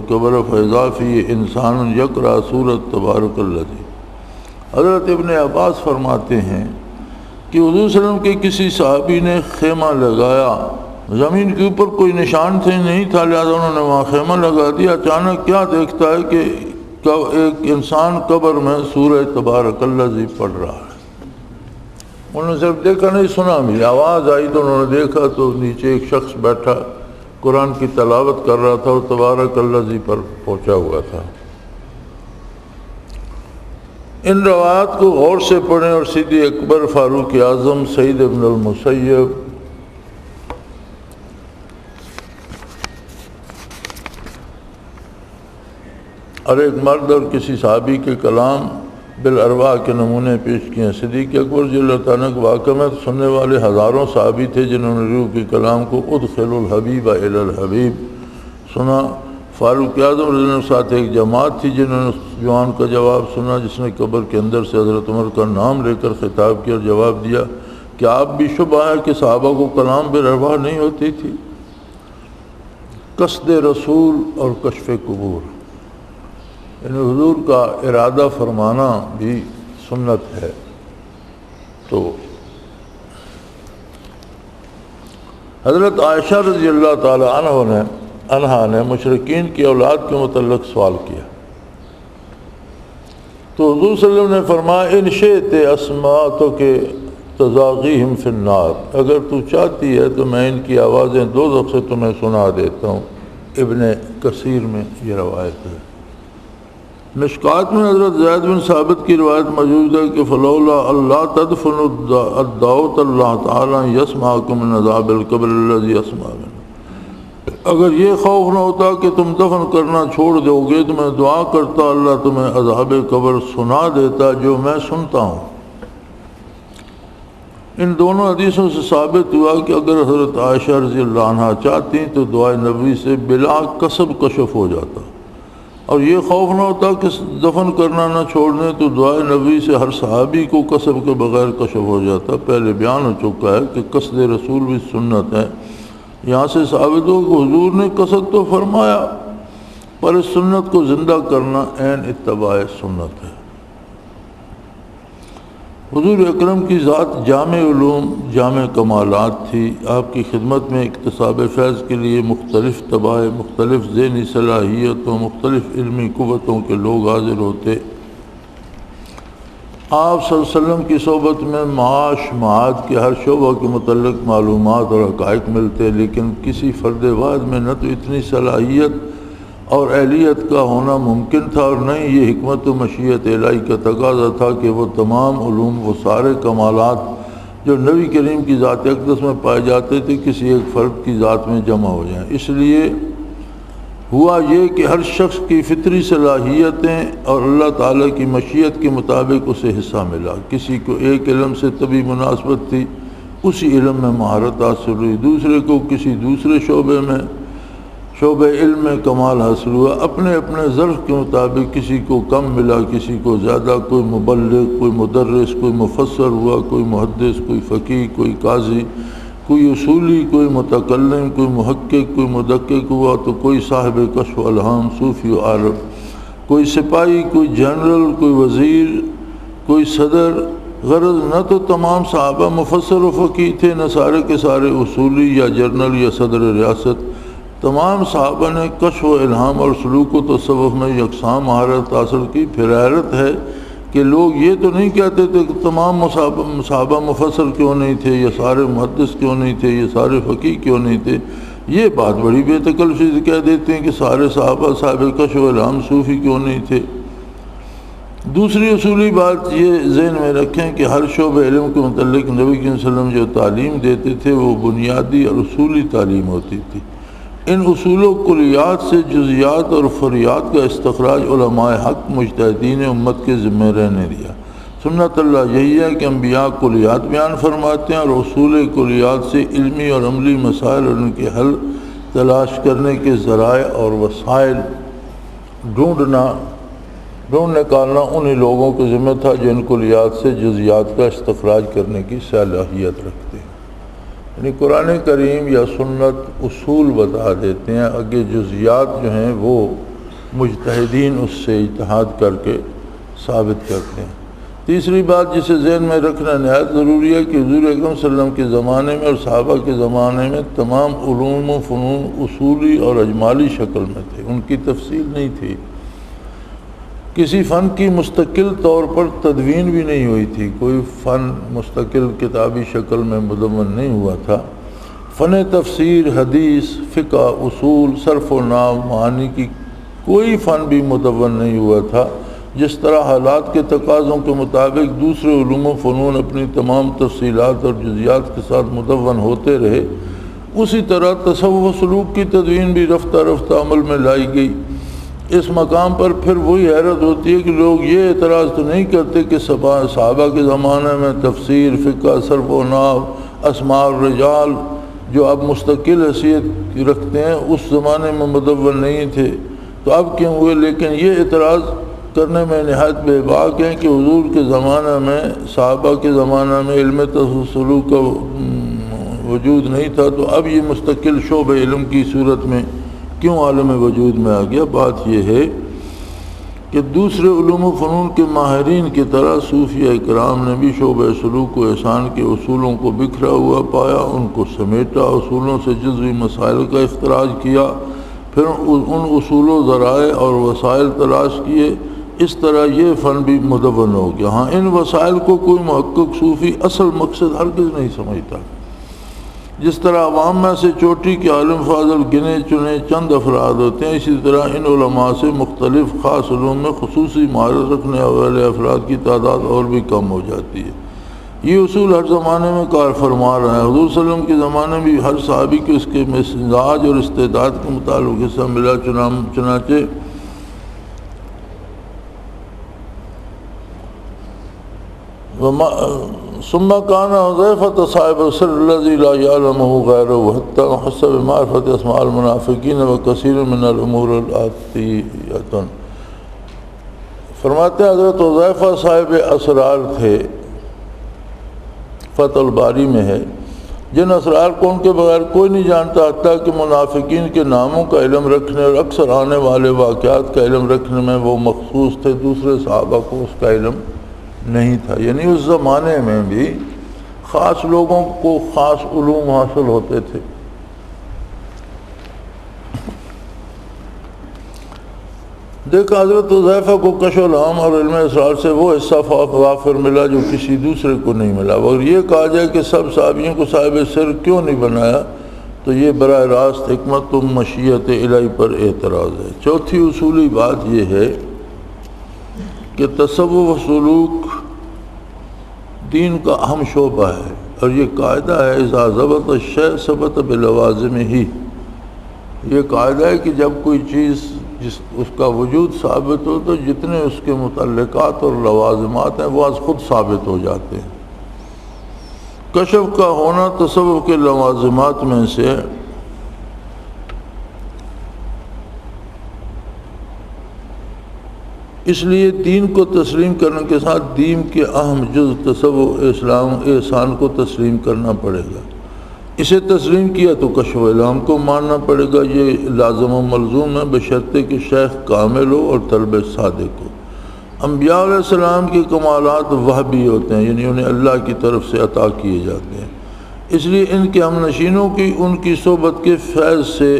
قبر فاذا فيه انسان يقرأ سورۃ تبارک الذی۔ حضرت ابن عباس فرماتے ہیں کہ حضور صلی اللہ علیہ وسلم کے کسی صحابی نے خیمہ لگایا، زمین کے اوپر کوئی نشان سے نہیں تھا، لہٰذا انہوں نے وہاں خیمہ لگا دیا۔ اچانک کیا دیکھتا ہے کہ ایک انسان قبر میں سورہ تبارک الذی پڑھ رہا ہے۔ انہوں نے صرف دیکھا نہیں، سنا بھی، آواز آئی تو انہوں نے دیکھا تو نیچے ایک شخص بیٹھا قرآن کی تلاوت کر رہا تھا اور تبارک الذی پر پہنچا ہوا تھا۔ ان روایات کو غور سے پڑھیں اور صدیق اکبر، فاروق اعظم، سعید ابن المسیب اور ایک مرد اور کسی صحابی کے کلام بالارواح کے نمونے پیش کیے ہیں۔ صدیق اکبر رضی اللہ تعالیٰ کے واقعہ میں سننے والے ہزاروں صحابی تھے جنہوں نے روح کے کلام کو ادخل الحبیب الی الحبیب سنا۔ فاروق اعظم رضی اللہ عنہ ساتھ ایک جماعت تھی جنہوں نے جوان کا جواب سنا جس نے قبر کے اندر سے حضرت عمر کا نام لے کر خطاب کیا اور جواب دیا کہ آپ بھی شبہ ہے کہ صحابہ کو کلام بالارواح نہیں ہوتی تھی۔ قصد رسول اور کشف قبور، یعنی حضور کا ارادہ فرمانا بھی سنت ہے۔ تو حضرت عائشہ رضی اللہ تعالی عنہا نے مشرکین کی اولاد کے متعلق سوال کیا تو حضور صلی اللہ علیہ وسلم نے فرمایا ان شئت اسمعتک تزاغیہم فی النار، اگر تو چاہتی ہے تو میں ان کی آوازیں دوزخ سے تمہیں سنا دیتا ہوں۔ ابن کثیر میں یہ روایت ہے۔ مشکات میں حضرت زید بن ثابت کی روایت موجود ہے کہ فلولا اللہ تدفن الدعوت اللہ تعالیٰ یسمعکم من عذاب القبر الذی یسمع منہ، اگر یہ خوف نہ ہوتا کہ تم دفن کرنا چھوڑ دو گے تو میں دعا کرتا اللہ تمہیں عذاب قبر سنا دیتا جو میں سنتا ہوں۔ ان دونوں حدیثوں سے ثابت ہوا کہ اگر حضرت عائشہ رضی اللہ عنہ چاہتی تو دعائے نبوی سے بلا کسب کشف ہو جاتا، اور یہ خوف نہ ہوتا کہ دفن کرنا نہ چھوڑنے تو دعائے نبوی سے ہر صحابی کو کسب کے بغیر کشف ہو جاتا۔ پہلے بیان ہو چکا ہے کہ قصد رسول بھی سنت ہے۔ یہاں سے ثابت ہو کہ حضور نے قصد تو فرمایا پر اس سنت کو زندہ کرنا عین اتباع سنت ہے۔ حضور اکرم کی ذات جامع علوم جامع کمالات تھی۔ آپ کی خدمت میں اکتساب فیض کے لیے مختلف طبائع، مختلف ذہنی صلاحیتوں، مختلف علمی قوتوں کے لوگ حاضر ہوتے۔ آپ صلی اللہ علیہ وسلم کی صحبت میں معاش معاد کے ہر شعبہ کے متعلق معلومات اور حقائق ملتے، لیکن کسی فرد واحد میں نہ تو اتنی صلاحیت اور اہلیت کا ہونا ممکن تھا اور نہ ہی یہ حکمت و مشیت الہی کا تقاضا تھا کہ وہ تمام علوم، وہ سارے کمالات جو نبی کریم کی ذات اقدس میں پائے جاتے تھے کسی ایک فرد کی ذات میں جمع ہو جائیں۔ اس لیے ہوا یہ کہ ہر شخص کی فطری صلاحیتیں اور اللہ تعالیٰ کی مشیت کے مطابق اسے حصہ ملا۔ کسی کو ایک علم سے طبی مناسبت تھی، اسی علم میں مہارت حاصل ہوئی، دوسرے کو کسی دوسرے شعبہ علم میں کمال حاصل ہوا، اپنے اپنے ظرف کے مطابق کسی کو کم ملا، کسی کو زیادہ، کوئی مبلغ، کوئی مدرس، کوئی مفسر ہوا، کوئی محدث، کوئی فقیہ، کوئی قاضی، کوئی اصولی، کوئی متکلم، کوئی محقق، کوئی مدقق ہوا، تو کوئی صاحب کشف و الہام، صوفی و عارف، کوئی سپاہی، کوئی جنرل، کوئی وزیر، کوئی صدر۔ غرض نہ تو تمام صحابہ مفسر و فقیہ تھے، نہ سارے کے سارے اصولی یا جنرل یا صدر ریاست۔ تمام صحابہ نے کشف و الہام اور سلوک و تصوف میں یکساں مہارت حاصل کی۔ پھر حیرت ہے کہ لوگ یہ تو نہیں کہتے تھے کہ تمام صحابہ مفسر کیوں نہیں تھے، یا سارے محدث کیوں نہیں تھے، یا سارے فقیہ کیوں نہیں تھے۔ یہ بات بڑی بے تکلفی سے کہہ دیتے ہیں کہ سارے صحابہ صاحب کشف و الہام صوفی کیوں نہیں تھے۔ دوسری اصولی بات یہ ذہن میں رکھیں کہ ہر شعبہ علم کے متعلق نبی صلی اللہ علیہ وسلم جو تعلیم دیتے تھے وہ بنیادی اور اصولی تعلیم ہوتی تھی۔ ان اصول و کلیات سے جزیات اور فریات کا استخراج علماء حق مجتہدین امت کے ذمہ رہنے دیا۔ سنت اللہ یہی ہے کہ انبیاء کلیات بیان فرماتے ہیں اور اصول کلیات سے علمی اور عملی مسائل اور ان کے حل تلاش کرنے کے ذرائع اور وسائل ڈھونڈنا ڈھونڈ نکالنا انہی لوگوں کے ذمہ تھا جن کلیات سے جزیات کا استخراج کرنے کی صلاحیت رکھتے ہیں۔ یعنی قرآن کریم یا سنت اصول بتا دیتے ہیں، آگے جزیات جو ہیں وہ مجتہدین اس سے اجتہاد کر کے ثابت کرتے ہیں۔ تیسری بات جسے ذہن میں رکھنا نہایت ضروری ہے کہ حضور اکرم صلی اللہ علیہ وسلم کے زمانے میں اور صحابہ کے زمانے میں تمام علوم و فنون اصولی اور اجمالی شکل میں تھے، ان کی تفصیل نہیں تھی۔ کسی فن کی مستقل طور پر تدوین بھی نہیں ہوئی تھی، کوئی فن مستقل کتابی شکل میں مدون نہیں ہوا تھا۔ فن تفسیر، حدیث، فقہ، اصول، صرف و نحو، معانی کی کوئی فن بھی مدون نہیں ہوا تھا۔ جس طرح حالات کے تقاضوں کے مطابق دوسرے علوم و فنون اپنی تمام تفصیلات اور جزیات کے ساتھ مدون ہوتے رہے، اسی طرح تصوف و سلوک کی تدوین بھی رفتہ رفتہ عمل میں لائی گئی۔ اس مقام پر پھر وہی حیرت ہوتی ہے کہ لوگ یہ اعتراض تو نہیں کرتے کہ صحابہ کے زمانے میں تفسیر، فقہ، صرف و نحو، اسماء الرجال جو اب مستقل حیثیت رکھتے ہیں اس زمانے میں مدون نہیں تھے، تو اب کیوں ہوئے؟ لیکن یہ اعتراض کرنے میں نہایت بے باک ہیں کہ حضور کے زمانہ میں، صحابہ کے زمانہ میں علم تصوف سلوک کا وجود نہیں تھا، تو اب یہ مستقل شعبہ علم کی صورت میں کیوں عالم وجود میں آ گیا؟ بات یہ ہے کہ دوسرے علوم و فنون کے ماہرین کی طرح صوفیہ کرام نے بھی شعبہ سلوک و احسان کے اصولوں کو بکھرا ہوا پایا، ان کو سمیٹا، اصولوں سے جزوی مسائل کا اختراج کیا، پھر ان اصول و ذرائع اور وسائل تلاش کیے۔ اس طرح یہ فن بھی مدون ہو گیا۔ ہاں، ان وسائل کو کوئی محقق صوفی اصل مقصد ہرگز نہیں سمجھتا۔ جس طرح عوام میں سے چوٹی کے عالم فاضل گنے چنے چند افراد ہوتے ہیں، اسی طرح ان علماء سے مختلف خاص علوم میں خصوصی مہارت رکھنے والے افراد کی تعداد اور بھی کم ہو جاتی ہے۔ یہ اصول ہر زمانے میں کار فرما رہا ہے۔ حضور صلی اللہ علیہ وسلم کے زمانے میں بھی ہر صحابی کو اس کے مزاج اور استعداد کے مطابق حصہ ملا، چنانچہ ثم كان حذيفة صاحب السر الذي لا يعلمه غيره حتى حسب معرفة اسماء المنافقين وكثير من الامور الآتية۔ فرماتے ہیں حضرت حذیفہ صاحب اسرار تھے، فتح الباری میں ہے، جن اسرار کو ان کے بغیر کوئی نہیں جانتا، حتیٰ کہ منافقین کے ناموں کا علم رکھنے اور اکثر آنے والے واقعات کا علم رکھنے میں وہ مخصوص تھے، دوسرے صحابہ کو اس کا علم نہیں تھا۔ یعنی اس زمانے میں بھی خاص لوگوں کو خاص علوم حاصل ہوتے تھے۔ دیکھا حضرت حذیفہ کو کشف العام اور علم اسرار سے وہ حصہ وافر ملا جو کسی دوسرے کو نہیں ملا۔ اگر یہ کہا جائے کہ سب صحابیوں کو صاحب سر کیوں نہیں بنایا، تو یہ براہ راست حکمت و مشیت الہی پر اعتراض ہے۔ چوتھی اصولی بات یہ ہے کہ تصوف و سلوک دین کا اہم شعبہ ہے، اور یہ قاعدہ ہے اذا ثبت الشیء ثبت بلوازمہ۔ یہ قاعدہ ہے کہ جب کوئی چیز اس کا وجود ثابت ہو تو جتنے اس کے متعلقات اور لوازمات ہیں وہ از خود ثابت ہو جاتے ہیں۔ کشف کا ہونا تصوف کے لوازمات میں سے اس لیے دین کو تسلیم کرنے کے ساتھ دین کے اہم جز تصوف اسلام احسان کو تسلیم کرنا پڑے گا۔ اسے تسلیم کیا تو کشف العام کو ماننا پڑے گا، یہ لازم و ملزوم ہے، بشرطے کہ شیخ کامل ہو اور طلب صادق ہو۔ انبیاء علیہ السلام کے کمالات وہبی ہوتے ہیں، یعنی انہیں اللہ کی طرف سے عطا کیے جاتے ہیں، اس لیے ان کے ہم نشینوں کی ان کی صحبت کے فیض سے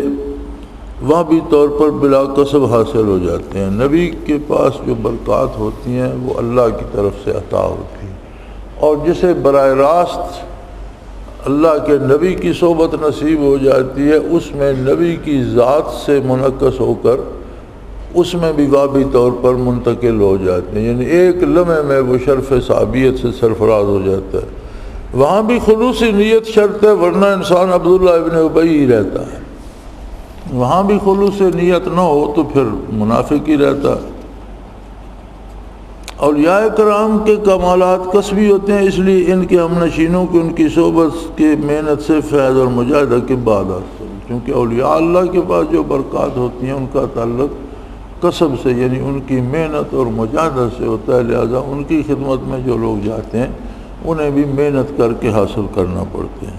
وہبی طور پر بلا کسب حاصل ہو جاتے ہیں۔ نبی کے پاس جو برکات ہوتی ہیں وہ اللہ کی طرف سے عطا ہوتی ہیں، اور جسے براہ راست اللہ کے نبی کی صحبت نصیب ہو جاتی ہے، اس میں نبی کی ذات سے منعکس ہو کر اس میں بھی وہبی طور پر منتقل ہو جاتے ہیں، یعنی ایک لمحے میں وہ شرف صحابیت سے سرفراز ہو جاتا ہے۔ وہاں بھی خلوصی نیت شرط ہے، ورنہ انسان عبداللہ ابن ابی ہی رہتا ہے۔ وہاں بھی خلوص نیت نہ ہو تو پھر منافق ہی رہتا ہے۔ اولیاء کرام کے کمالات کسبی ہوتے ہیں، اس لیے ان کے ہم نشینوں کو ان کی صحبت کے محنت سے فیض اور مجاہدہ کے بعد حاصل، کیونکہ اولیاء اللہ کے پاس جو برکات ہوتی ہیں ان کا تعلق کسب سے یعنی ان کی محنت اور مجاہدت سے ہوتا ہے، لہذا ان کی خدمت میں جو لوگ جاتے ہیں انہیں بھی محنت کر کے حاصل کرنا پڑتے ہیں۔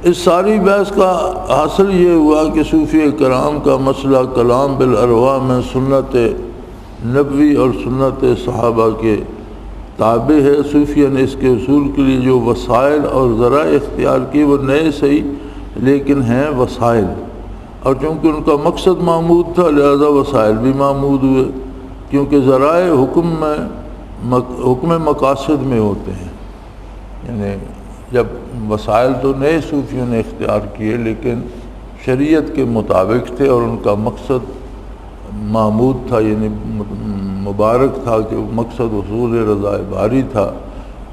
اس ساری بحث کا حاصل یہ ہوا کہ صوفیہ کرام کا مسئلہ کلام بالارواح میں سنت نبوی اور سنت صحابہ کے تابع ہے۔ صوفیہ نے اس کے حصول کے لیے جو وسائل اور ذرائع اختیار کیے وہ نئے صحیح لیکن ہیں وسائل، اور چونکہ ان کا مقصد معمود تھا لہذا وسائل بھی معمود ہوئے، کیونکہ ذرائع حکم مقاصد میں ہوتے ہیں، یعنی جب وسائل تو نئے صوفیوں نے اختیار کیے لیکن شریعت کے مطابق تھے اور ان کا مقصد معمود تھا، یعنی مبارک تھا کہ مقصد حصول رضا باری تھا،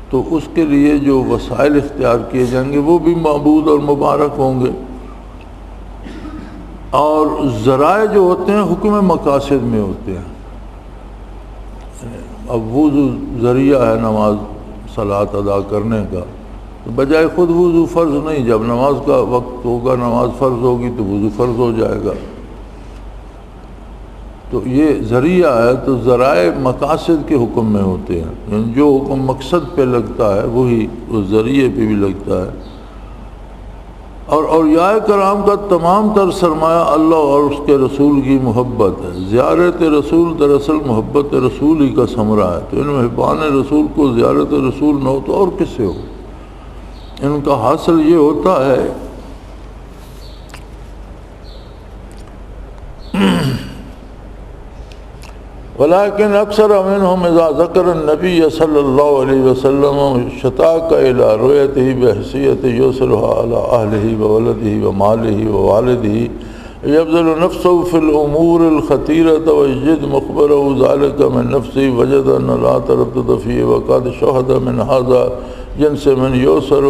تو اس کے لیے جو وسائل اختیار کیے جائیں گے وہ بھی معبود اور مبارک ہوں گے، اور ذرائع جو ہوتے ہیں حکم مقاصد میں ہوتے ہیں۔ اب وضو ذریعہ ہے نماز صلاۃ ادا کرنے کا، تو بجائے خود وضو فرض نہیں، جب نماز کا وقت ہوگا نماز فرض ہوگی تو وضو فرض ہو جائے گا، تو یہ ذریعہ ہے، تو ذرائع مقاصد کے حکم میں ہوتے ہیں، یعنی جو حکم مقصد پہ لگتا ہے وہی اس ذریعے پہ بھی لگتا ہے۔ اور اولیاء کرام کا تمام تر سرمایہ اللہ اور اس کے رسول کی محبت ہے۔ زیارت رسول دراصل محبت رسول ہی کا ثمرہ ہے، تو ان محبان رسول کو زیارت رسول نہ ہو تو اور کس سے ہو؟ ان کا حاصل یہ ہوتا ہے ولیکن اکثر منہم اذا ذکر النبی صلی اللہ علیہ وسلم شتاق الی رؤیتہ بحیثیت یوصلها علی اہلہ وولدہ ومالہ ووالدہ یبذل نفسہ فی الامور الخطیرۃ ویجد مخبرہ ذلک من نفسہ وجد ان لا تردد فیہ وقد شہد من ھذا جنس من یوصل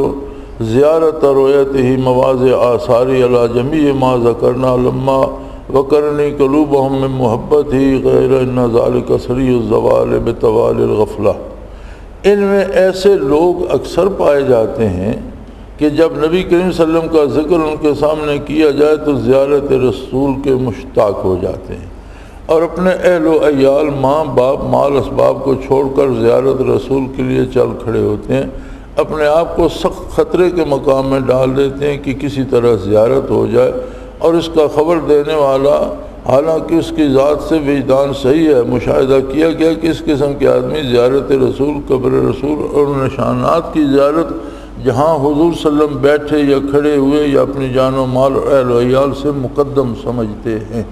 زیارت رؤیتہ مواضع آثار علی جمیع ما ذکرنا لما وقرنی قلوبہم من محبت ہی غیر ان ذالک سریع الزوال بتوال الغفلہ۔ ان میں ایسے لوگ اکثر پائے جاتے ہیں کہ جب نبی کریم صلی اللہ علیہ وسلم کا ذکر ان کے سامنے کیا جائے تو زیارت رسول کے مشتاق ہو جاتے ہیں، اور اپنے اہل و عیال ماں باپ مال اسباب کو چھوڑ کر زیارت رسول کے لیے چل کھڑے ہوتے ہیں، اپنے آپ کو سخت خطرے کے مقام میں ڈال دیتے ہیں کہ کسی طرح زیارت ہو جائے، اور اس کا خبر دینے والا حالانکہ اس کی ذات سے وجدان صحیح ہے، مشاہدہ کیا گیا کہ اس قسم کے آدمی زیارت رسول قبر رسول اور نشانات کی زیارت جہاں حضور صلی اللہ علیہ وسلم بیٹھے یا کھڑے ہوئے یا اپنی جان و مال اور اہل و عیال سے مقدم سمجھتے ہیں،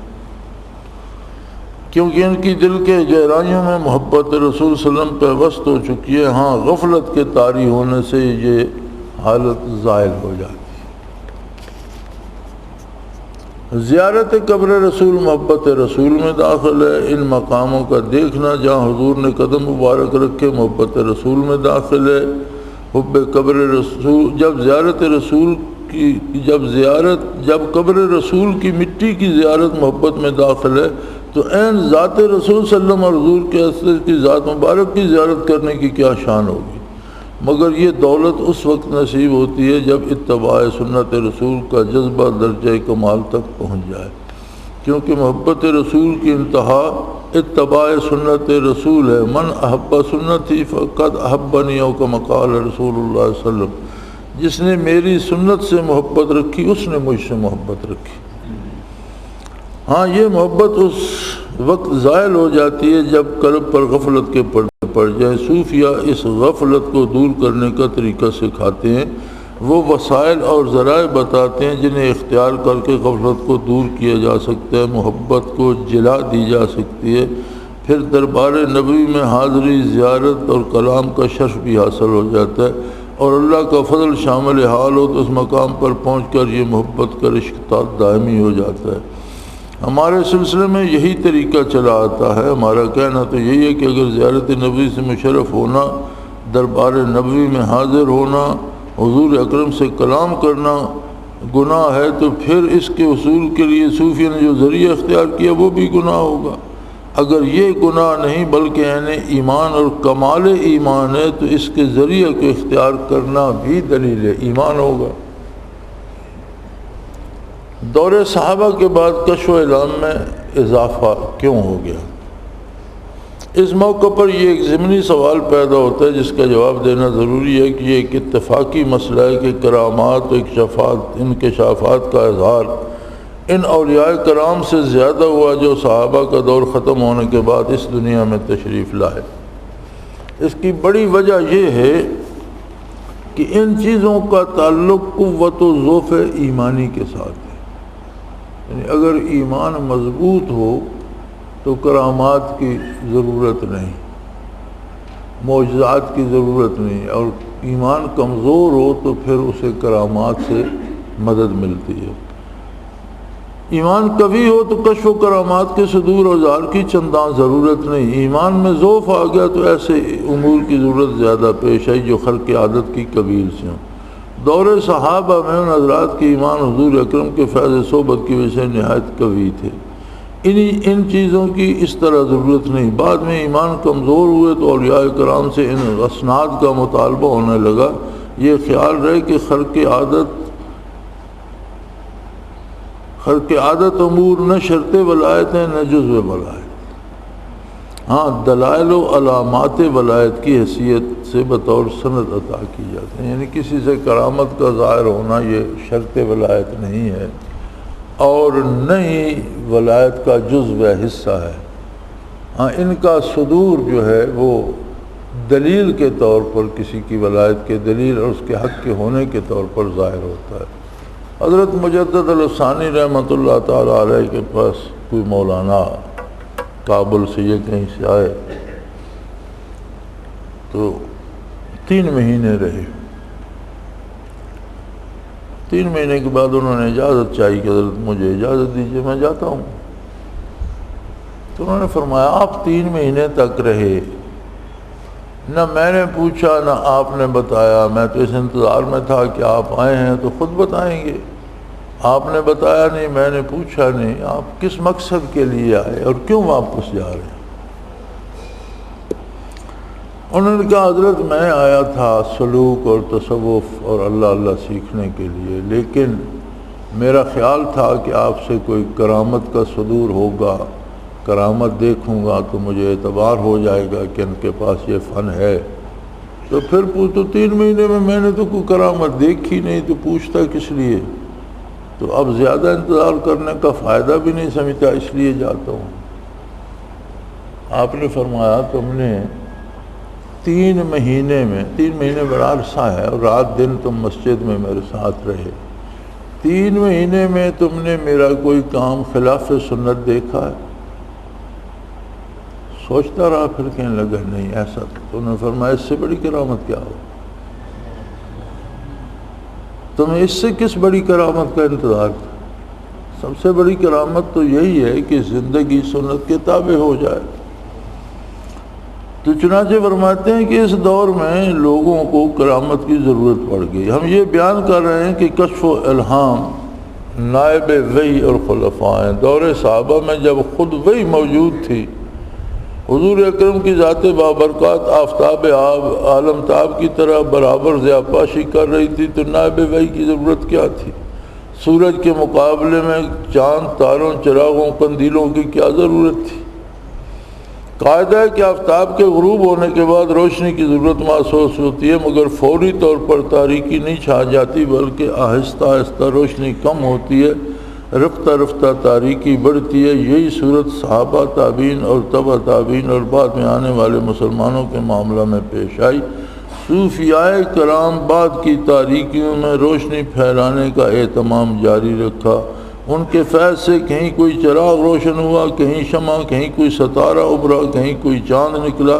کیونکہ ان کی دل کے گہرائیوں میں محبت رسول صلی اللہ علیہ وسلم پیوست ہو چکی ہے۔ ہاں غفلت کے طاری ہونے سے یہ حالت زائل ہو جاتی ہے۔ زیارت قبر رسول محبت رسول میں داخل ہے، ان مقاموں کا دیکھنا جہاں حضور نے قدم مبارک رکھے محبت رسول میں داخل ہے۔ حب قبر رسول جب قبر رسول کی مٹی کی زیارت محبت میں داخل ہے تو عین ذات رسول صلی اللہ علیہ وسلم اور حضور کے اثر کی ذات مبارک کی زیارت کرنے کی کیا شان ہوگی، مگر یہ دولت اس وقت نصیب ہوتی ہے جب اتباع سنت رسول کا جذبہ درجہ کمال تک پہنچ جائے، کیونکہ محبت رسول کی انتہا اتباع سنت رسول ہے۔ من احب سنتی فقد احبنی، او کما قال رسول اللہ صلی اللہ علیہ وسلم، جس نے میری سنت سے محبت رکھی اس نے مجھ سے محبت رکھی۔ ہاں یہ محبت اس وقت زائل ہو جاتی ہے جب قلب پر غفلت کے پردے پڑ جائیں۔ صوفیہ اس غفلت کو دور کرنے کا طریقہ سکھاتے ہیں، وہ وسائل اور ذرائع بتاتے ہیں جنہیں اختیار کر کے غفلت کو دور کیا جا سکتا ہے، محبت کو جلا دی جا سکتی ہے، پھر دربار نبوی میں حاضری، زیارت اور کلام کا شرف بھی حاصل ہو جاتا ہے، اور اللہ کا فضل شامل حال ہو تو اس مقام پر پہنچ کر یہ محبت کا رشتہ دائمی ہو جاتا ہے۔ ہمارے سلسلے میں یہی طریقہ چلا آتا ہے۔ ہمارا کہنا تو یہی ہے کہ اگر زیارت نبوی سے مشرف ہونا، دربار نبوی میں حاضر ہونا، حضور اکرم سے کلام کرنا گناہ ہے تو پھر اس کے حصول کے لیے صوفیہ نے جو ذریعہ اختیار کیا وہ بھی گناہ ہوگا۔ اگر یہ گناہ نہیں بلکہ یعنی ایمان اور کمال ایمان ہے تو اس کے ذریعے کو اختیار کرنا بھی دلیل ایمان ہوگا۔ دور صحابہ کے بعد کشف و اعلام میں اضافہ کیوں ہو گیا؟ اس موقع پر یہ ایک ضمنی سوال پیدا ہوتا ہے جس کا جواب دینا ضروری ہے کہ یہ ایک اتفاقی مسئلہ ہے کہ کرامات و انکشافات کا اظہار ان اولیاء کرام سے زیادہ ہوا جو صحابہ کا دور ختم ہونے کے بعد اس دنیا میں تشریف لائے۔ اس کی بڑی وجہ یہ ہے کہ ان چیزوں کا تعلق قوت و ضعف ایمانی کے ساتھ ہے، یعنی اگر ایمان مضبوط ہو تو کرامات کی ضرورت نہیں، معجزات کی ضرورت نہیں، اور ایمان کمزور ہو تو پھر اسے کرامات سے مدد ملتی ہے۔ ایمان قوی ہو تو کشف و کرامات کے صدور اور ظاہر کی چندان ضرورت نہیں۔ ایمان میں ضعف آ گیا تو ایسے امور کی ضرورت زیادہ پیش آئی جو خلق عادت کی قبیل سے ہوں۔ دور صحابہ میں ان حضرات کی ایمان حضور اکرم کے فیض صحبت کی وجہ سے نہایت قوی تھے، ان چیزوں کی اس طرح ضرورت نہیں۔ بعد میں ایمان کمزور ہوئے تو اولیاء کرام سے ان اسناد کا مطالبہ ہونے لگا۔ یہ خیال رہے کہ خرق عادت امور نہ شرط ولایت ہیں نہ جزو ولایت، ہاں دلائل و علامات ولایت کی حیثیت سے بطور سند عطا کی جاتے ہیں، یعنی کسی سے کرامت کا ظاہر ہونا یہ شرط ولایت نہیں ہے اور نہ ہی ولایت کا جزو حصہ ہے۔ ہاں ان کا صدور جو ہے وہ دلیل کے طور پر کسی کی ولایت کے دلیل اور اس کے حق کے ہونے کے طور پر ظاہر ہوتا ہے۔ حضرت مجدد الثانی رحمۃ اللہ تعالیٰ علیہ کے پاس کوئی مولانا کابل سے یہ کہیں سے آئے تو 3 مہینے رہے۔ 3 مہینے کے بعد انہوں نے اجازت چاہی کہ حضرت مجھے اجازت دیجیے میں جاتا ہوں۔ تو انہوں نے فرمایا آپ 3 مہینے تک رہے، نہ میں نے پوچھا نہ آپ نے بتایا، میں تو اس انتظار میں تھا کہ آپ آئے ہیں تو خود بتائیں گے۔ آپ نے بتایا نہیں، میں نے پوچھا نہیں، آپ کس مقصد کے لیے آئے اور کیوں واپس جا رہے ہیں؟ انہوں نے کہا حضرت میں آیا تھا سلوک اور تصوف اور اللہ سیکھنے کے لیے، لیکن میرا خیال تھا کہ آپ سے کوئی کرامت کا صدور ہوگا، کرامت دیکھوں گا تو مجھے اعتبار ہو جائے گا کہ ان کے پاس یہ فن ہے۔ تو پھر تو 3 مہینے میں نے تو کوئی کرامت دیکھی نہیں، تو پوچھتا کس لیے؟ تو اب زیادہ انتظار کرنے کا فائدہ بھی نہیں سمجھتا، اس لیے جاتا ہوں۔ آپ نے فرمایا تم نے 3 مہینے بڑا عرصہ ہے اور رات دن تم مسجد میں میرے ساتھ رہے، 3 مہینے میں تم نے میرا کوئی کام خلاف سنت دیکھا ہے؟ سوچتا رہا، پھر کہنے لگا نہیں ایسا۔ تو انہوں نے فرمایا اس سے بڑی کرامت کیا ہو؟ تمہیں اس سے کس بڑی کرامت کا انتظار تھا؟ سب سے بڑی کرامت تو یہی ہے کہ زندگی سنت کے تابع ہو جائے۔ تو چنانچہ فرماتے ہیں کہ اس دور میں لوگوں کو کرامت کی ضرورت پڑ گئی۔ ہم یہ بیان کر رہے ہیں کہ کشف و الہام نائب وحی اور خلفاء ہیں۔ دور صحابہ میں جب خود وحی موجود تھی، حضور اکرم کی ذات بابرکات آفتاب عالم تاب کی طرح برابر ضیاءپاشی کر رہی تھی، تو نائب وحی کی ضرورت کیا تھی؟ سورج کے مقابلے میں چاند، تاروں، چراغوں، قندیلوں کی کیا ضرورت تھی؟ قاعدہ ہے کہ آفتاب کے غروب ہونے کے بعد روشنی کی ضرورت محسوس ہوتی ہے، مگر فوری طور پر تاریکی نہیں چھا جاتی، بلکہ آہستہ آہستہ روشنی کم ہوتی ہے، رفتہ رفتہ تاریکی بڑھتی ہے۔ یہی صورت صحابہ، تابعین اور تبع تابعین اور بعد میں آنے والے مسلمانوں کے معاملہ میں پیش آئی۔ صوفیاء کرام بعد کی تاریکیوں میں روشنی پھیلانے کا اہتمام جاری رکھا۔ ان کے فیض سے کہیں کوئی چراغ روشن ہوا، کہیں شمع، کہیں کوئی ستارہ ابھرا، کہیں کوئی چاند نکلا۔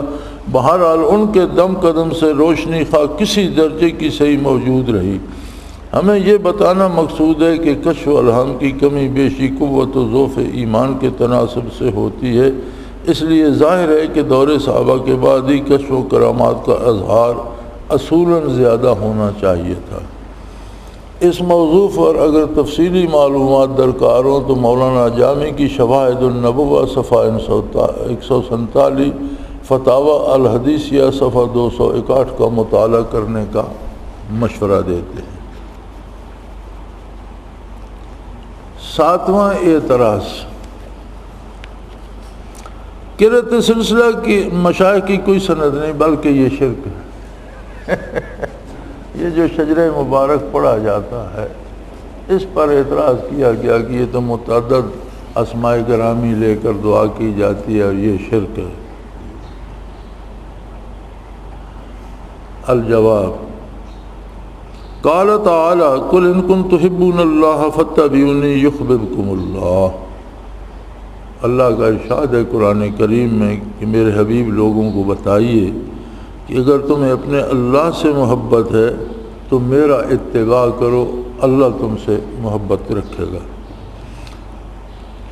بہرحال ان کے دم قدم سے روشنی خواہ کسی درجے کی صحیح موجود رہی۔ ہمیں یہ بتانا مقصود ہے کہ کشف و الہام کی کمی بیشی قوت و ضعف ایمان کے تناسب سے ہوتی ہے، اس لیے ظاہر ہے کہ دور صحابہ کے بعد ہی کشف و کرامات کا اظہار اصولاً زیادہ ہونا چاہیے تھا۔ اس موضوع پر اگر تفصیلی معلومات درکار ہوں تو مولانا جامی کی شواہد النبوہ صفحہ 147، فتاوی الحدیثیہ صفحہ 261 کا مطالعہ کرنے کا مشورہ دیتے ہیں۔ 7واں اعتراض، قرۃ سلسلہ کی مشائخ کی کوئی سند نہیں، بلکہ یہ شرک ہے۔ یہ جو شجرہ مبارک پڑھا جاتا ہے اس پر اعتراض کیا گیا کہ یہ تو متعدد اسماء گرامی لے کر دعا کی جاتی ہے اور یہ شرک ہے۔ الجواب قال تعالی قل ان کنتم تحبون اللہ فاتبعونی یحببکم اللہ۔ اللہ کا ارشاد ہے قرآن کریم میں کہ میرے حبیب لوگوں کو بتائیے کہ اگر تمہیں اپنے اللہ سے محبت ہے تو میرا اتباع کرو، اللہ تم سے محبت رکھے گا۔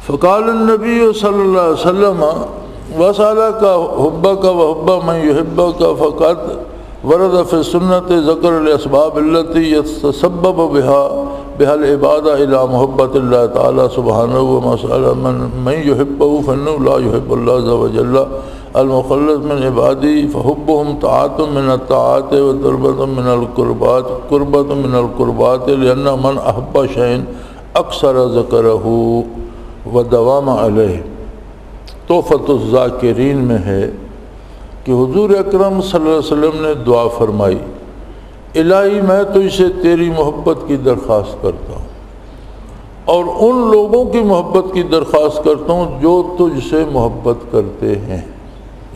فقال النبی صلی اللہ علیہ وسلم وسألک حبک وحب من یحبک فقد ورد فی السنة ذکر الاسباب التي يتسبب بها العبادة الى محبت اللہ تعالی سبحانہ ومسألہ من يحبه فإنه لا يحب اللہ عز وجل المخلص من عبادی فحبهم طاعت من الطاعات وقربۃ من القربات قربۃ من القربات لأن من احب شيئا اکثر ذکرہ ودوام علیہ۔ تحفۃ الذاکرین میں ہے کہ حضور اکرم صلی اللہ علیہ وسلم نے دعا فرمائی، الہی میں تجھ سے تیری محبت کی درخواست کرتا ہوں اور ان لوگوں کی محبت کی درخواست کرتا ہوں جو تجھ سے محبت کرتے ہیں۔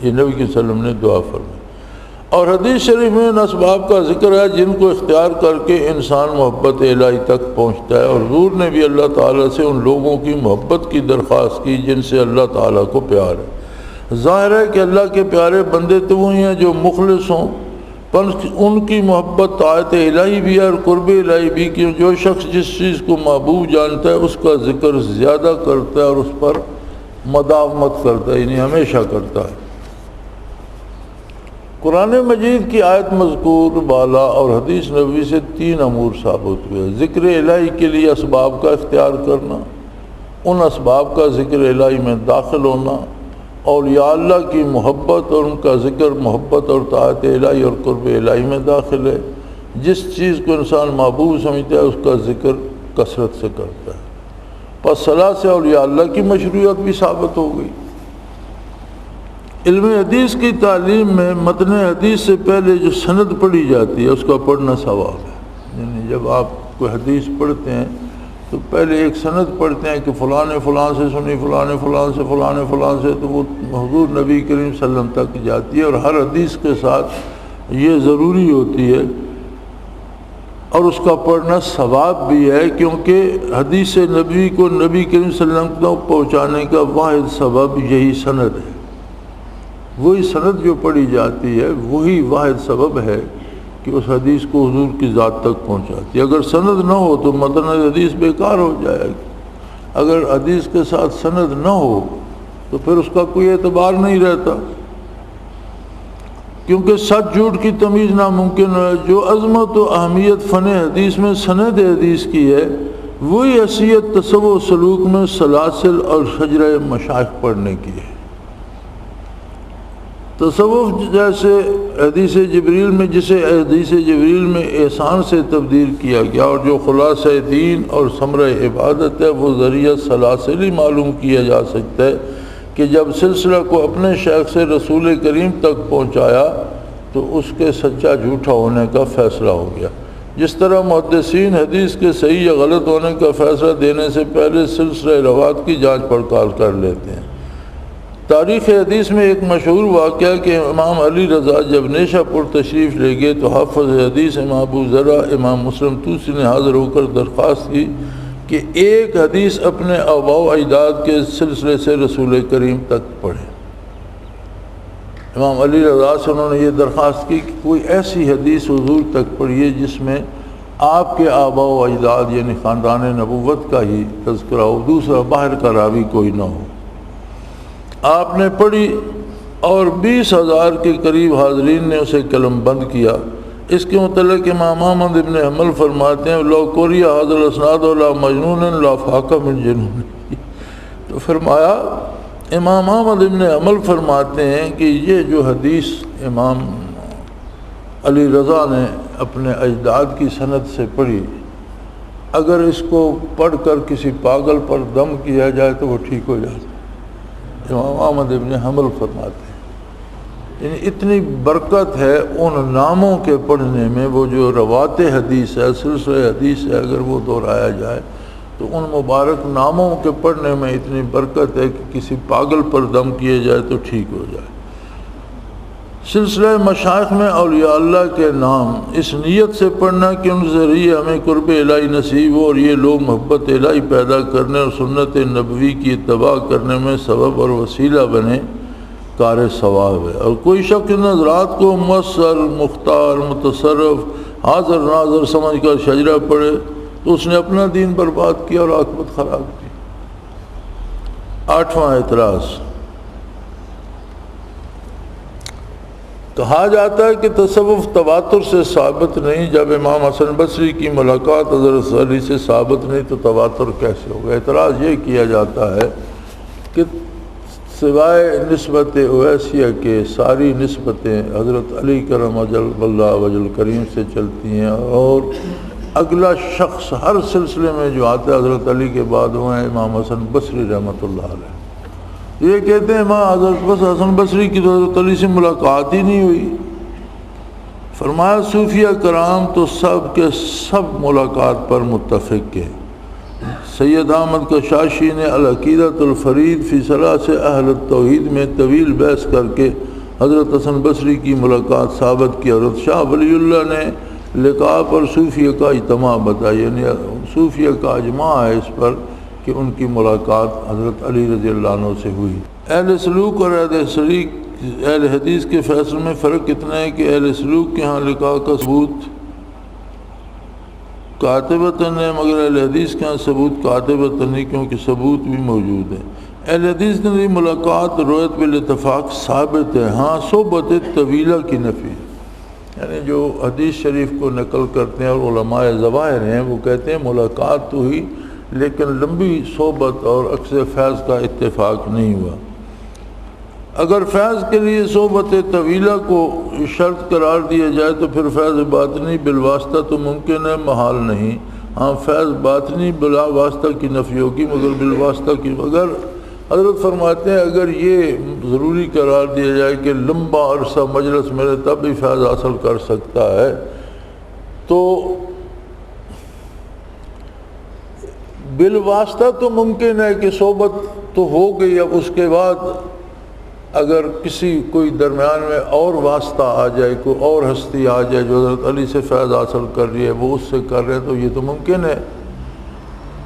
یہ نبی صلی اللہ علیہ وسلم نے دعا فرمائی، اور حدیث شریف میں ان اسباب کا ذکر ہے جن کو اختیار کر کے انسان محبت الہی تک پہنچتا ہے، اور حضور نے بھی اللہ تعالیٰ سے ان لوگوں کی محبت کی درخواست کی جن سے اللہ تعالیٰ کو پیار ہے۔ ظاہر ہے کہ اللہ کے پیارے بندے تو وہی ہیں جو مخلص ہوں، پر ان کی محبت طاعت الہی بھی ہے اور قرب الہی بھی، کہ جو شخص جس چیز کو محبوب جانتا ہے اس کا ذکر زیادہ کرتا ہے اور اس پر مداومت کرتا ہے، یعنی ہمیشہ کرتا ہے۔ قرآن مجید کی آیت مذکور بالا اور حدیث نبوی سے تین امور ثابت ہوئے۔ ذکر الہی کے لیے اسباب کا اختیار کرنا، ان اسباب کا ذکر الہی میں داخل ہونا، اولیاء اللہ کی محبت اور ان کا ذکر محبت اور طاعت الہی اور قرب الہی میں داخل ہے۔ جس چیز کو انسان محبوب سمجھتا ہے اس کا ذکر کثرت سے کرتا ہے۔ پس صلاح سے اولیاء اللہ کی مشروعیت بھی ثابت ہو گئی۔ علم حدیث کی تعلیم میں متن حدیث سے پہلے جو سند پڑھی جاتی ہے اس کا پڑھنا ثواب ہے، یعنی جب آپ کوئی حدیث پڑھتے ہیں تو پہلے ایک سند پڑھتے ہیں کہ فلاں نے فلاں سے سنی، فلاں نے فلاں سے، فلاں نے فلاں سے، تو وہ حضور نبی کریم صلی اللہ علیہ وسلم تک جاتی ہے، اور ہر حدیث کے ساتھ یہ ضروری ہوتی ہے اور اس کا پڑھنا ثواب بھی ہے، کیونکہ حدیث نبی کو نبی کریم صلی اللہ علیہ وسلم تک پہنچانے کا واحد سبب یہی سند ہے۔ وہی سند جو پڑھی جاتی ہے وہی واحد سبب ہے کہ اس حدیث کو حضور کی ذات تک پہنچاتی ہے۔ اگر سند نہ ہو تو متن حدیث بیکار ہو جائے گی۔ اگر حدیث کے ساتھ سند نہ ہو تو پھر اس کا کوئی اعتبار نہیں رہتا، کیونکہ سچ جھوٹ کی تمیز ناممکن ہے۔ جو عظمت و اہمیت فن حدیث میں سند حدیث کی ہے وہی حیثیت تصوف سلوک میں سلاسل اور شجرہ مشائخ پڑھنے کی ہے۔ تصوف جیسے حدیث جبریل میں، جسے حدیث جبریل میں احسان سے تبدیل کیا گیا، اور جو خلاصہ دین اور ثمرہ عبادت ہے، وہ ذریعہ سلاسل ہی معلوم کیا جا سکتا ہے کہ جب سلسلہ کو اپنے شیخ سے رسول کریم تک پہنچایا تو اس کے سچا جھوٹا ہونے کا فیصلہ ہو گیا۔ جس طرح محدثین حدیث کے صحیح یا غلط ہونے کا فیصلہ دینے سے پہلے سلسلہ روات کی جانچ پڑتال کر لیتے ہیں۔ تاریخ حدیث میں ایک مشہور واقعہ کہ امام علی رضا جب نیشہ پور تشریف لے گئے تو حافظ حدیث امام ابو ذرا امام مسلم توسی نے حاضر ہو کر درخواست کی کہ ایک حدیث اپنے آباء و اجداد کے سلسلے سے رسول کریم تک پڑھیں۔ امام علی رضا سے انہوں نے یہ درخواست کی کہ کوئی ایسی حدیث حضور تک پڑھیے جس میں آپ کے آباء و اجداد یعنی خاندان نبوت کا ہی تذکرہ ہو، دوسرا باہر کا راوی کوئی نہ ہو۔ آپ نے پڑھی اور 20,000 کے قریب حاضرین نے اسے قلم بند کیا۔ اس کے متعلق امام احمد ابن حنبل فرماتے ہیں لو قرئ ھذا الاسناد لا مجنون لا فاق من جنون۔ تو فرمایا امام احمد ابن حنبل فرماتے ہیں کہ یہ جو حدیث امام علی رضا نے اپنے اجداد کی سند سے پڑھی، اگر اس کو پڑھ کر کسی پاگل پر دم کیا جائے تو وہ ٹھیک ہو جاتا، امام احمد ابن حنبل فرماتے ہیں یعنی اتنی برکت ہے ان ناموں کے پڑھنے میں، وہ جو روات حدیث ہے، سلسلہ حدیث ہے، اگر وہ دہرایا جائے تو ان مبارک ناموں کے پڑھنے میں اتنی برکت ہے کہ کسی پاگل پر دم کیے جائے تو ٹھیک ہو جائے۔ سلسلہ مشائخ میں اولیاء اللہ کے نام اس نیت سے پڑھنا کہ ان ذریعے ہمیں قرب الہی نصیب ہو اور یہ لوگ محبت الہی پیدا کرنے اور سنت نبوی کی اتباع کرنے میں سبب اور وسیلہ بنے، کار ثواب ہے۔ اور کوئی شخص ان حضرات کو مؤثر، مختار، متصرف، حاضر ناظر سمجھ کر شجرہ پڑھے تو اس نے اپنا دین برباد کیا اور عاقبت خراب کی۔ 8واں اعتراض، کہا جاتا ہے کہ تصوف تواتر سے ثابت نہیں، جب امام حسن بصری کی ملاقات حضرت علی سے ثابت نہیں تو تواتر کیسے ہوگا؟ اعتراض یہ کیا جاتا ہے کہ سوائے نسبت اویسیہ کے ساری نسبتیں حضرت علی کرم اللہ وجل کریم سے چلتی ہیں، اور اگلا شخص ہر سلسلے میں جو آتا ہے حضرت علی کے بعد وہ ہیں امام حسن بصری رحمۃ اللہ علیہ۔ یہ کہتے ہیں امام حضرت حسن بصری کی تو حضرت علی سے ملاقات ہی نہیں ہوئی۔ فرمایا صوفیہ کرام تو سب کے سب ملاقات پر متفق ہیں۔ سید احمد کشاشی نے العقیدۃ الفرید فی ثلاث اہل التوحید میں طویل بحث کر کے حضرت حسن بصری کی ملاقات ثابت کی۔ حضرت شاہ ولی اللہ نے لقاء پر صوفیہ کا اجتماع بتایا، یعنی صوفیہ کا اجماع ہے اس پر کہ ان کی ملاقات حضرت علی رضی اللہ عنہ سے ہوئی۔ اہل سلوک اور اہل حدیث کے فیصلے میں فرق اتنا ہے کہ اہل سلوک کے ہاں لقاء کا ثبوت قاطبتاً ہے، مگر اہل حدیث کے ہاں ثبوت قاطبتاً نہیں، کیونکہ ثبوت بھی موجود ہے۔ اہل حدیث نے ملاقات روایت بالاتفاق ثابت ہے، ہاں صحبت طویلہ کی نفی ہے، یعنی جو حدیث شریف کو نقل کرتے ہیں اور علماء ظواہر ہیں وہ کہتے ہیں ملاقات تو ہوئی لیکن لمبی صحبت اور عکس فیض کا اتفاق نہیں ہوا۔ اگر فیض کے لیے صحبت طویلہ کو شرط قرار دیا جائے تو پھر فیض باطنی بالواسطہ تو ممکن ہے، محال نہیں۔ ہاں فیض باطنی بلا واسطہ کی نفی ہوگی مگر بالواسطہ کی، اگر حضرت فرماتے ہیں اگر یہ ضروری قرار دیا جائے کہ لمبا عرصہ مجلس میرے تب بھی فیض حاصل کر سکتا ہے تو بالواسطہ تو ممکن ہے کہ صحبت تو ہو گئی، اب اس کے بعد اگر کسی کوئی درمیان میں اور واسطہ آ جائے، کوئی اور ہستی آ جائے جو حضرت علی سے فیض حاصل کر رہی ہے وہ اس سے کر رہے ہیں تو یہ تو ممکن ہے۔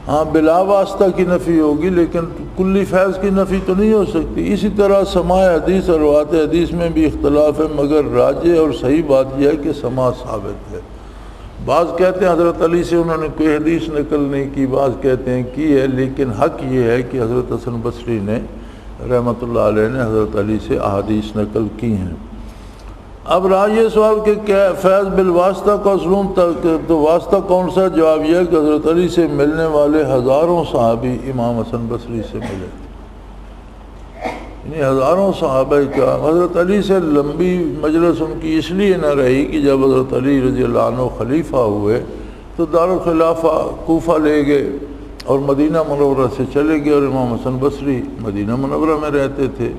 ہاں بلا واسطہ کی نفی ہوگی لیکن کلی فیض کی نفی تو نہیں ہو سکتی۔ اسی طرح سماع حدیث اور روایت حدیث میں بھی اختلاف ہے، مگر راجح اور صحیح بات یہ ہے کہ سماع ثابت ہے۔ بعض کہتے ہیں حضرت علی سے انہوں نے کوئی حدیث نقل نہیں کی، بعض کہتے ہیں کی ہے، لیکن حق یہ ہے کہ حضرت حسن بصری نے رحمۃ اللہ علیہ نے حضرت علی سے احادیث نقل کی ہیں۔ اب رہا یہ سوال کہ کیا فیض بالواسطہ کا علوم تو واسطہ کون سا؟ جواب یہ ہے کہ حضرت علی سے ملنے والے ہزاروں صحابی امام حسن بصری سے ملے تھے، یعنی ہزاروں صحابہ کا حضرت علی سے لمبی مجلس ان کی اس لیے نہ رہی کہ جب حضرت علی رضی اللہ عنہ خلیفہ ہوئے تو دارالخلافہ کوفہ لے گئے اور مدینہ منورہ سے چلے گئے اور امام حسن بصری مدینہ منورہ میں رہتے تھے،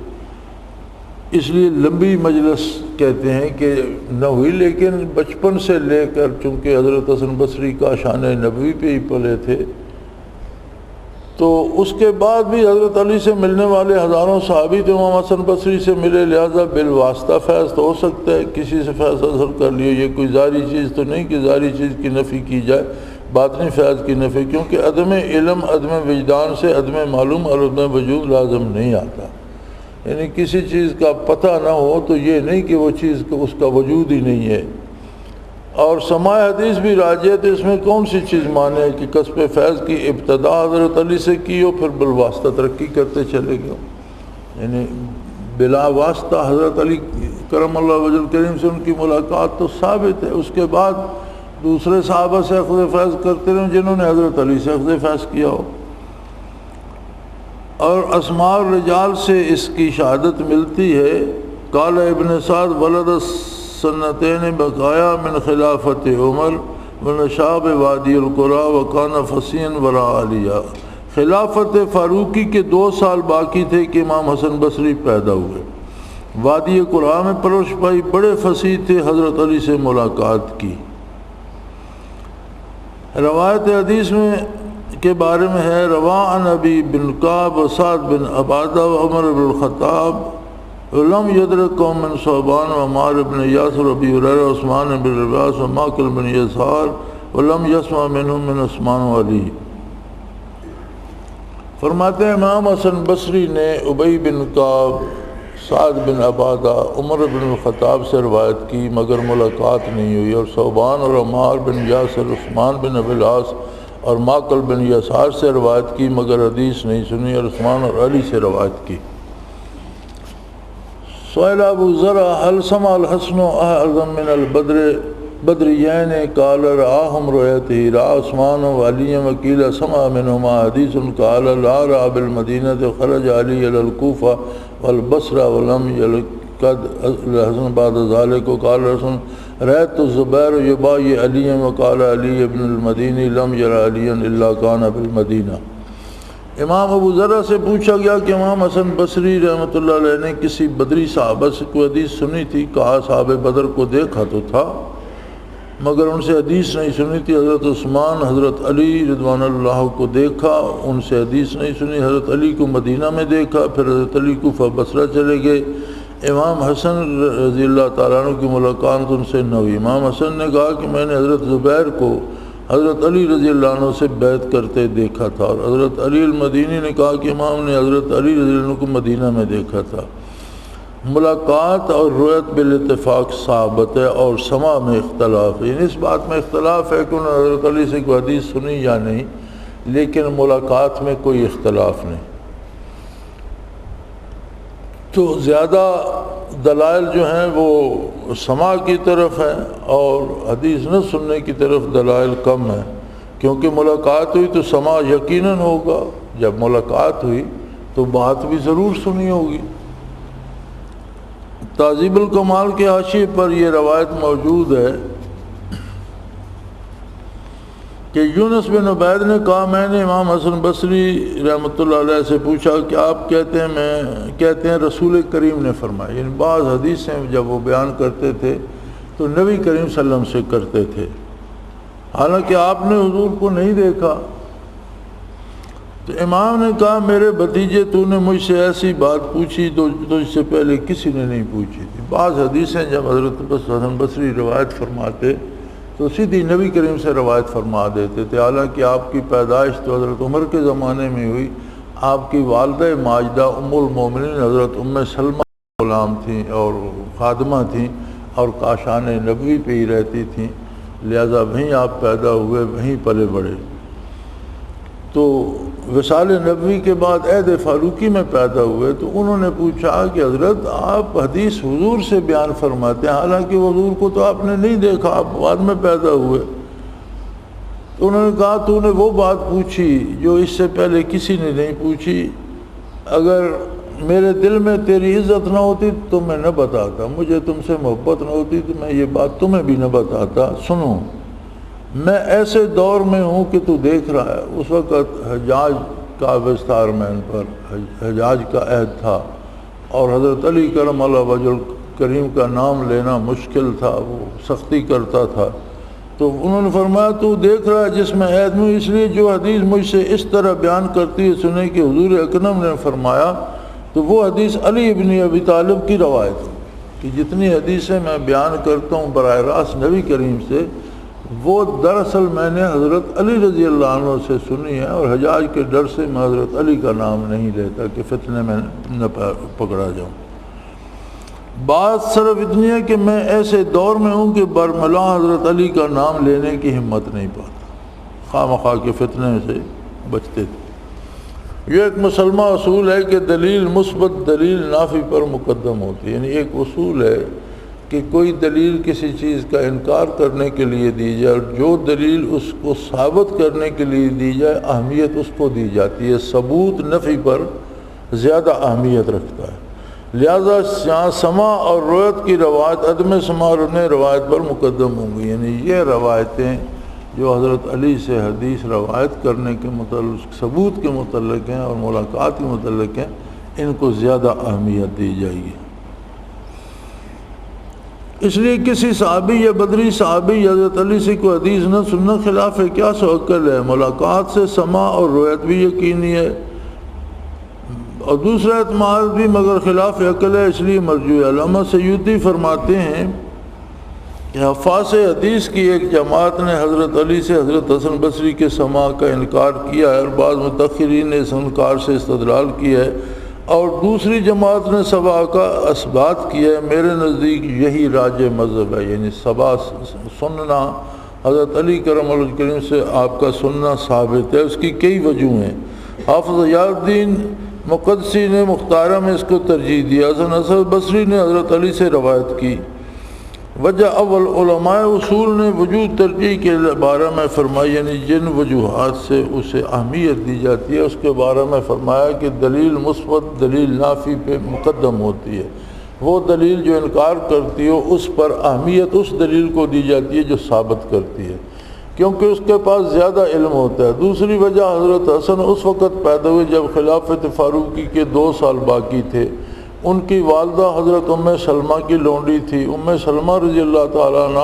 اس لیے لمبی مجلس کہتے ہیں کہ نہ ہوئی۔ لیکن بچپن سے لے کر چونکہ حضرت حسن بصری کا شان نبوی پہ ہی پلے تھے تو اس کے بعد بھی حضرت علی سے ملنے والے ہزاروں صحابی تو امام حسن بصری سے ملے، لہذا بالواسطہ فیض تو ہو سکتا ہے، کسی سے فیض حاصل کر لیے، یہ کوئی ظاہری چیز تو نہیں کہ ظاہری چیز کی نفی کی جائے، باطنی فیض کی نفی، کیونکہ عدم علم عدم وجدان سے عدم معلوم اور عدم وجود لازم نہیں آتا، یعنی کسی چیز کا پتہ نہ ہو تو یہ نہیں کہ وہ چیز اس کا وجود ہی نہیں ہے۔ اور سماع حدیث بھی راجح ہے تو اس میں کون سی چیز مانے کہ کسب فیض کی ابتدا حضرت علی سے کی ہو پھر بالواسطہ ترقی کرتے چلے گئے، یعنی بلا واسطہ حضرت علی کرم اللہ وجہ کریم سے ان کی ملاقات تو ثابت ہے، اس کے بعد دوسرے صحابہ سے اخذ فیض کرتے رہے جنہوں نے حضرت علی سے اخذ فیض کیا ہو۔ اور اسماء الرجال سے اس کی شہادت ملتی ہے۔ قال ابن سعد ولد سنتین بقایا من خلافت عمر ونشاب وادی القرى وکان فصیحا وراء علیہ خلافت فاروقی کے 2 سال باقی تھے کہ امام حسن بصری پیدا ہوئے۔ وادی قرآن میں پرورش پائی، بڑے فصیح تھے، حضرت علی سے ملاقات کی۔ روایت حدیث میں کے بارے میں ہے، رواں عن ابی بن کعب و سعد بن عبادہ و عمر بن الخطاب ولم یدرک قوم من صحبان و عمار بن یاسر و ابی ہریرہ و عثمان بن رواس و ماکل بن یسار ولم یسمع منہم من عثمان و علی۔ فرماتے ہیں امام حسن بصری نے ابی بن کعب، سعد بن عبادہ، عمر بن الخطاب سے روایت کی مگر ملاقات نہیں ہوئی، اور صحبان اور عمار بن یاسر، عثمان بن ابی العاص اور ماکل بن یسار سے روایت کی مگر حدیث نہیں سنی، اور عثمان اور علی سے روایت کی۔ سئل ابو زرع هل سمع الحسن اعظم من البدريين قال رآهم رؤيته، رأى عثمان وعلي وقيل سمع منهما حديث قال لا رأى بالمدينة خرج علي إلى الكوفة والبصرة ولم يلقد الحسن بعد ذلك، وقال الحسن رأيت الزبير يبايع عليا وقال علي بن المديني لم يرى عليا إلا كان بالمدينة۔ امام ابو ذرہ سے پوچھا گیا کہ امام حسن بصری رحمۃ اللہ علیہ نے کسی بدری صحابہ سے کوئی حدیث سنی تھی؟ کہا صحابہ بدر کو دیکھا تو تھا مگر ان سے حدیث نہیں سنی تھی۔ حضرت عثمان، حضرت علی رضوان اللہ کو دیکھا، ان سے حدیث نہیں سنی۔ حضرت علی کو مدینہ میں دیکھا، پھر حضرت علی کوفہ بصرہ چلے گئے۔ امام حسن رضی اللہ تعالیٰ عنہ کی ملاقات ان سے نہ ہوئی۔ امام حسن نے کہا کہ میں نے حضرت زبیر کو حضرت علی رضی اللہ عنہ سے بیعت کرتے دیکھا تھا، اور حضرت علی المدینی نے کہا کہ امام نے حضرت علی رضی اللہ عنہ کو مدینہ میں دیکھا تھا۔ ملاقات اور رؤیت بالاتفاق ثابت ہے، اور سماع میں اختلاف ہے، یعنی اس بات میں اختلاف ہے کہ انہوں نے حضرت علی سے کوئی حدیث سنی یا نہیں، لیکن ملاقات میں کوئی اختلاف نہیں۔ تو زیادہ دلائل جو ہیں وہ سماع کی طرف ہیں، اور حدیث نہ سننے کی طرف دلائل کم ہیں، کیونکہ ملاقات ہوئی تو سماع یقیناً ہوگا، جب ملاقات ہوئی تو بات بھی ضرور سنی ہوگی۔ تہذیب الکمال کے حاشیے پر یہ روایت موجود ہے کہ یونس بن عبید نے کہا میں نے امام حسن بصری رحمۃ اللہ علیہ سے پوچھا کہ آپ کہتے ہیں رسول کریم نے فرمایا، یعنی بعض حدیثیں جب وہ بیان کرتے تھے تو نبی کریم صلی اللہ علیہ وسلم سے کرتے تھے، حالانکہ آپ نے حضور کو نہیں دیکھا۔ تو امام نے کہا میرے بھتیجے تو نے مجھ سے ایسی بات پوچھی تو اس سے پہلے کسی نے نہیں پوچھی تھی۔ بعض حدیثیں جب حضرت حسن بصری روایت فرماتے تو سیدھی نبی کریم سے روایت فرما دیتے تھے، حالانکہ آپ کی پیدائش تو حضرت عمر کے زمانے میں ہوئی۔ آپ کی والدہ ماجدہ ام المومنین حضرت ام سلمہ غلام تھیں اور خادمہ تھیں، اور کاشان نبوی پہ ہی رہتی تھیں، لہذا وہیں آپ پیدا ہوئے، وہیں پلے بڑھے۔ تو وصال نبوی کے بعد عہد فاروقی میں پیدا ہوئے، تو انہوں نے پوچھا کہ حضرت آپ حدیث حضور سے بیان فرماتے ہیں، حالانکہ حضور کو تو آپ نے نہیں دیکھا، آپ بعد میں پیدا ہوئے۔ تو انہوں نے کہا تو نے وہ بات پوچھی جو اس سے پہلے کسی نے نہیں پوچھی، اگر میرے دل میں تیری عزت نہ ہوتی تو میں نہ بتاتا، مجھے تم سے محبت نہ ہوتی تو میں یہ بات تمہیں بھی نہ بتاتا۔ سنو، میں ایسے دور میں ہوں کہ تو دیکھ رہا ہے، اس وقت حجاج کا وستار مین پر حجاج کا عہد تھا، اور حضرت علی کرم اللہ وجہ کریم کا نام لینا مشکل تھا، وہ سختی کرتا تھا۔ تو انہوں نے فرمایا تو دیکھ رہا ہے جس میں عہد میں، اس لیے جو حدیث مجھ سے اس طرح بیان کرتی ہے سنے کہ حضور اکرم نے فرمایا، تو وہ حدیث علی ابن ابی طالب کی روایت ہے کہ جتنی حدیثیں میں بیان کرتا ہوں براہ راست نبی کریم سے، وہ دراصل میں نے حضرت علی رضی اللہ عنہ سے سنی ہے، اور حجاج کے ڈر سے میں حضرت علی کا نام نہیں لیتا کہ فتنے میں نہ پکڑا جاؤں۔ بات صرف اتنی ہے کہ میں ایسے دور میں ہوں کہ برملا حضرت علی کا نام لینے کی ہمت نہیں پاتا، خواہ مخواہ کے فتنے سے بچتے تھے۔ یہ ایک مسلمہ اصول ہے کہ دلیل مثبت دلیل نافی پر مقدم ہوتی ہے، یعنی ایک اصول ہے کہ کوئی دلیل کسی چیز کا انکار کرنے کے لیے دی جائے، اور جو دلیل اس کو ثابت کرنے کے لیے دی جائے اہمیت اس کو دی جاتی ہے، ثبوت نفی پر زیادہ اہمیت رکھتا ہے۔ لہذا یہاں سماع اور رؤیت کی روایت عدم سماع اور روایت پر مقدم ہوں گی، یعنی یہ روایتیں جو حضرت علی سے حدیث روایت کرنے کے متعلق، ثبوت کے متعلق ہیں اور ملاقات کے متعلق ہیں، ان کو زیادہ اہمیت دی جائے گی۔ اس لیے کسی صحابی یا بدری صحابی حضرت علی سے کوئی حدیث نہ سننا خلاف قیاس و عقل ہے۔ ملاقات سے سماع اور روایت بھی یقینی ہے، اور دوسرا اعتماد بھی مگر خلاف عقل ہے، اس لیے مرجوع ہے۔ علامہ سیوطی فرماتے ہیں کہ حفاظ حدیث کی ایک جماعت نے حضرت علی سے حضرت حسن بصری کے سماع کا انکار کیا ہے، اور بعض متأخرین نے اس انکار سے استدلال کیا ہے، اور دوسری جماعت نے سماع کا اثبات کیا ہے۔ میرے نزدیک یہی راج مذہب ہے، یعنی سماع سننا حضرت علی کرم اللہ کریم سے آپ کا سننا ثابت ہے۔ اس کی کئی وجوہ ہیں۔ حافظ ضیاء الدین مقدسی نے مختارہ میں اس کو ترجیح دیا۔ حسن بصری نے حضرت علی سے روایت کی۔ وجہ اول، علماء اصول نے وجود ترجیح کے بارے میں فرمایا، یعنی جن وجوہات سے اسے اہمیت دی جاتی ہے اس کے بارے میں فرمایا کہ دلیل مثبت دلیل نافی پہ مقدم ہوتی ہے۔ وہ دلیل جو انکار کرتی ہو اس پر اہمیت اس دلیل کو دی جاتی ہے جو ثابت کرتی ہے، کیونکہ اس کے پاس زیادہ علم ہوتا ہے۔ دوسری وجہ، حضرت حسن اس وقت پیدا ہوئے جب خلافت فاروقی کے 2 سال باقی تھے۔ ان کی والدہ حضرت ام سلمہ کی لونڈی تھی۔ ام سلمہ رضی اللہ تعالیٰ عنہ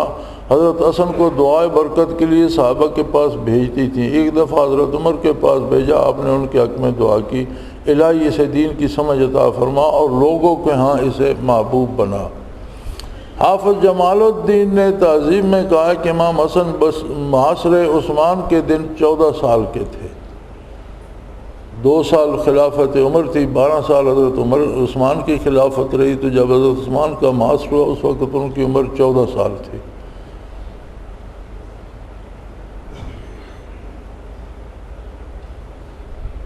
حضرت حسن کو دعائے برکت کے لیے صحابہ کے پاس بھیجتی تھیں۔ ایک دفعہ حضرت عمر کے پاس بھیجا، آپ نے ان کے حق میں دعا کی، الہی اسے دین کی سمجھ عطا فرما اور لوگوں کے ہاں اسے محبوب بنا۔ حافظ جمال الدین نے تعظیم میں کہا کہ امام حسن معاصر عثمان کے دن 14 سال کے تھے۔ 2 سال خلافت عمر تھی، 12 سال حضرت عثمان کی خلافت رہی، تو جب حضرت عثمان کا معاصر ہوا اس وقت ان کی عمر 14 سال تھی۔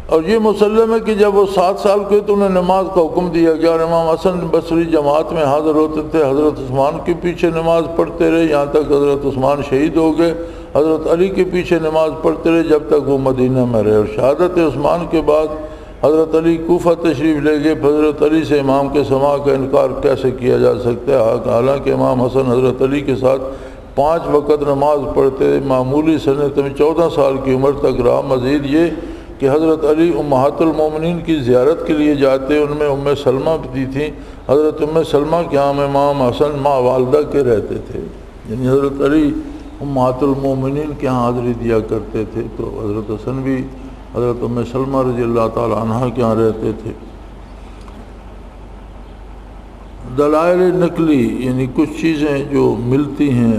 اور یہ مسلم ہے کہ جب وہ 7 سال کے تو انہیں نماز کا حکم دیا گیا، اور امام حسن بصری جماعت میں حاضر ہوتے تھے، حضرت عثمان کے پیچھے نماز پڑھتے رہے یہاں تک حضرت عثمان شہید ہو گئے، حضرت علی کے پیچھے نماز پڑھتے رہے جب تک وہ مدینہ میں رہے، اور شہادت عثمان کے بعد حضرت علی کوفہ تشریف لے گئے۔ حضرت علی سے امام کے سماع کا انکار کیسے کیا جا سکتا ہے؟ حالانکہ امام حسن حضرت علی کے ساتھ 5 وقت نماز پڑھتے، معمولی سنت میں 14 سال کی عمر تک رہا۔ مزید یہ کہ حضرت علی امہات المومنین کی زیارت کے لیے جاتے، ان میں ام سلمہ بھی تھیں۔ حضرت ام سلمہ کے ہاں امام حسن ماں والدہ کے رہتے تھے، یعنی حضرت علی امہات المومنین کے ہاں حاضری دیا کرتے تھے، تو حضرت حسن بھی حضرت ام سلمہ رضی اللہ تعالی عنہ کے ہاں رہتے تھے۔ دلائل نقلی، یعنی کچھ چیزیں جو ملتی ہیں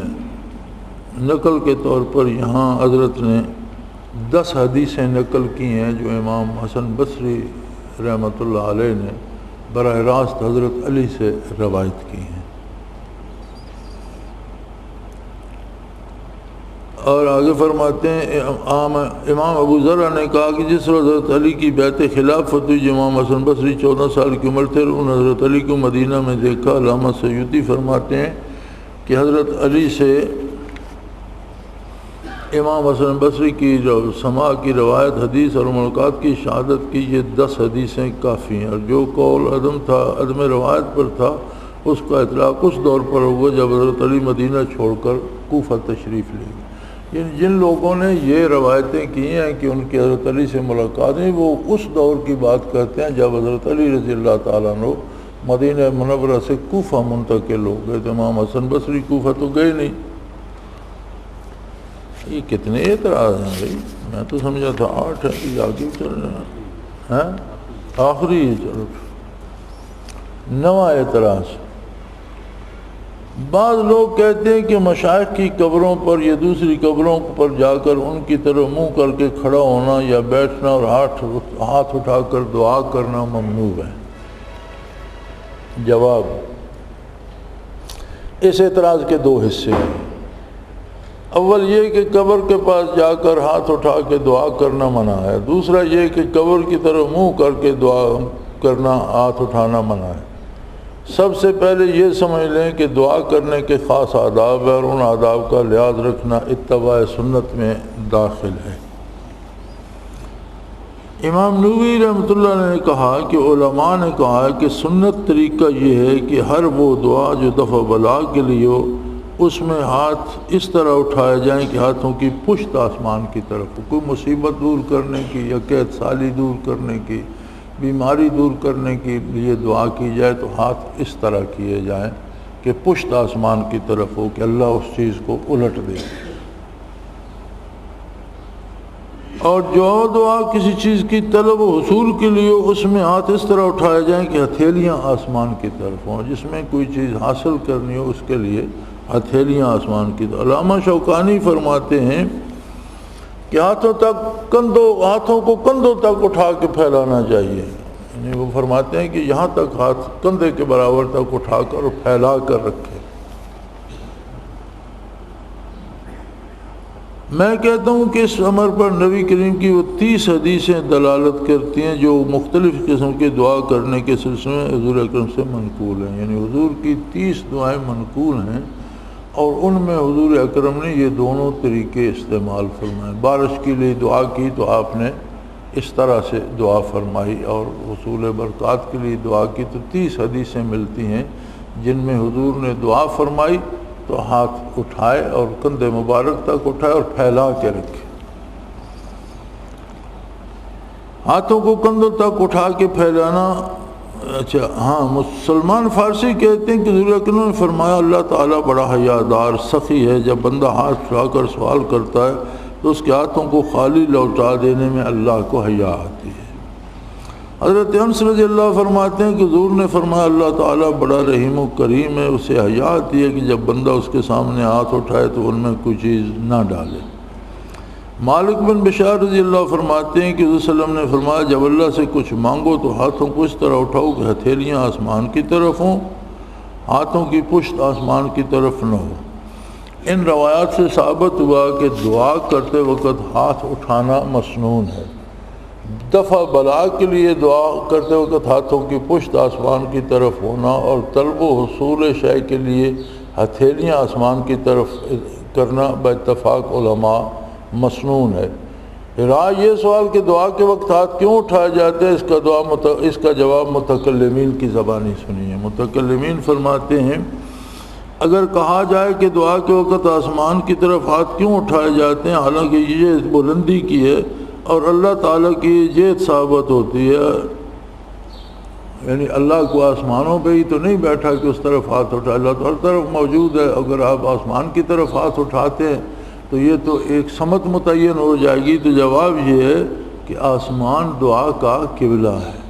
نقل کے طور پر، یہاں حضرت نے 10 حدیثیں نقل کی ہیں جو امام حسن بصری رحمۃ اللہ علیہ نے براہ راست حضرت علی سے روایت کی ہیں۔ اور آگے فرماتے ہیں امام ابو ذر نے کہا کہ جس وقت حضرت علی کی بیعت خلافت ہوئی، امام حسن بصری 14 سال کی عمر تھے، انہوں نے حضرت علی کو مدینہ میں دیکھا۔ علامہ سیوطی فرماتے ہیں کہ حضرت علی سے امام حسن بصری کی سماع کی روایت حدیث اور ملاقات کی شہادت کی یہ 10 حدیثیں کافی ہیں، اور جو قول عدم روایت پر تھا اس کا اطلاق اس دور پر ہوا جب حضرت علی مدینہ چھوڑ کر کوفہ تشریف لے گئے۔ یعنی جن لوگوں نے یہ روایتیں کی ہیں کہ ان کی حضرت علی سے ملاقات ہوئی، وہ اس دور کی بات کرتے ہیں جب حضرت علی رضی اللہ تعالیٰ عنہ مدینہ منورہ سے کوفہ منتقل ہو گئے، تو امام حسن بصری کوفہ تو گئے نہیں۔ یہ کتنے اعتراض ہیں بھائی؟ میں تو سمجھا تھا 8 ہے، یہ آگے چل رہے ہیں، آخری ہے۔ چلو 9واں اعتراض، بعض لوگ کہتے ہیں کہ مشائخ کی قبروں پر یا دوسری قبروں پر جا کر ان کی طرف منہ کر کے کھڑا ہونا یا بیٹھنا اور ہاتھ اٹھا کر دعا کرنا ممنوع ہے۔ جواب، اس اعتراض کے 2 حصے ہیں۔ اول یہ کہ قبر کے پاس جا کر ہاتھ اٹھا کے دعا کرنا منع ہے، دوسرا یہ کہ قبر کی طرف منہ کر کے دعا کرنا، ہاتھ اٹھانا منع ہے۔ سب سے پہلے یہ سمجھ لیں کہ دعا کرنے کے خاص آداب ہے، اور ان آداب کا لحاظ رکھنا اتباع سنت میں داخل ہے۔ امام نووی رحمۃ اللہ نے کہا کہ علماء نے کہا کہ سنت طریقہ یہ ہے کہ ہر وہ دعا جو دفع بلا کے لیے ہو اس میں ہاتھ اس طرح اٹھائے جائیں کہ ہاتھوں کی پشت آسمان کی طرف ہو۔ کوئی مصیبت دور کرنے کی یا قید سالی دور کرنے کی، بیماری دور کرنے کے لیے دعا کی جائے تو ہاتھ اس طرح کیے جائیں کہ پشت آسمان کی طرف ہو، کہ اللہ اس چیز کو الٹ دے۔ اور جو دعا کسی چیز کی طلب و حصول کے لیے، اس میں ہاتھ اس طرح اٹھائے جائیں کہ ہتھیلیاں آسمان کی طرف ہوں۔ جس میں کوئی چیز حاصل کرنی ہو اس کے لیے ہتھیلیاں آسمان کی طرف۔ علامہ شوکانی فرماتے ہیں کہ ہاتھوں کو کندھوں تک اٹھا کے پھیلانا چاہیے، یعنی وہ فرماتے ہیں کہ یہاں تک ہاتھ کندھے کے برابر تک اٹھا کر اور پھیلا کر رکھے۔ میں کہتا ہوں کہ اس امر پر نبی کریم کی وہ 30 حدیثیں دلالت کرتی ہیں جو مختلف قسم کے دعا کرنے کے سلسلے میں حضور اکرم سے منقول ہیں، یعنی حضور کی 30 دعائیں منقول ہیں، اور ان میں حضور اکرم نے یہ دونوں طریقے استعمال فرمائے۔ بارش کے لیے دعا کی تو آپ نے اس طرح سے دعا فرمائی، اور حصول برکات کے لیے دعا کی تو 30 حدیثیں ملتی ہیں جن میں حضور نے دعا فرمائی تو ہاتھ اٹھائے اور کندھے مبارک تک اٹھائے اور پھیلا کے رکھے۔ ہاتھوں کو کندھوں تک اٹھا کے پھیلانا، اچھا ہاں، سلمان فارسی کہتے ہیں کہ حضور اکرم نے فرمایا اللہ تعالیٰ بڑا حیادار سخی ہے، جب بندہ ہاتھ اٹھا کر سوال کرتا ہے تو اس کے ہاتھوں کو خالی لوٹا دینے میں اللہ کو حیا آتی ہے۔ حضرت انس رضی اللہ فرماتے ہیں کہ حضور نے فرمایا اللہ تعالیٰ بڑا رحیم و کریم ہے، اسے حیا آتی ہے کہ جب بندہ اس کے سامنے ہاتھ اٹھائے تو ان میں کوئی چیز نہ ڈالے۔ مالک بن بشار رضی اللہ فرماتے ہیں کہ حضور صلی اللہ علیہ وسلم نے فرمایا جب اللہ سے کچھ مانگو تو ہاتھوں کو اس طرح اٹھاؤ کہ ہتھیلیاں آسمان کی طرف ہوں، ہاتھوں کی پشت آسمان کی طرف نہ ہو۔ ان روایات سے ثابت ہوا کہ دعا کرتے وقت ہاتھ اٹھانا مسنون ہے۔ دفع بلا کے لیے دعا کرتے وقت ہاتھوں کی پشت آسمان کی طرف ہونا اور طلب و حصول شے کے لیے ہتھیلیاں آسمان کی طرف کرنا باتفاق علماء مسنون ہے۔ رہا یہ سوال کہ دعا کے وقت ہاتھ کیوں اٹھائے جاتے ہیں، اس کا جواب متکلمین کی زبانی سنیے۔ متکلمین فرماتے ہیں اگر کہا جائے کہ دعا کے وقت آسمان کی طرف ہاتھ کیوں اٹھائے جاتے ہیں، حالانکہ یہ بلندی کی ہے اور اللہ تعالیٰ کی جیت ثابت ہوتی ہے، یعنی اللہ کو آسمانوں پہ ہی تو نہیں بیٹھا کہ اس طرف ہاتھ اٹھا، اللہ تو ہر طرف موجود ہے۔ اگر آپ آسمان کی طرف ہاتھ اٹھاتے ہیں تو یہ تو ایک سمت متعین ہو جائے گی۔ تو جواب یہ ہے کہ آسمان دعا کا قبلہ ہے،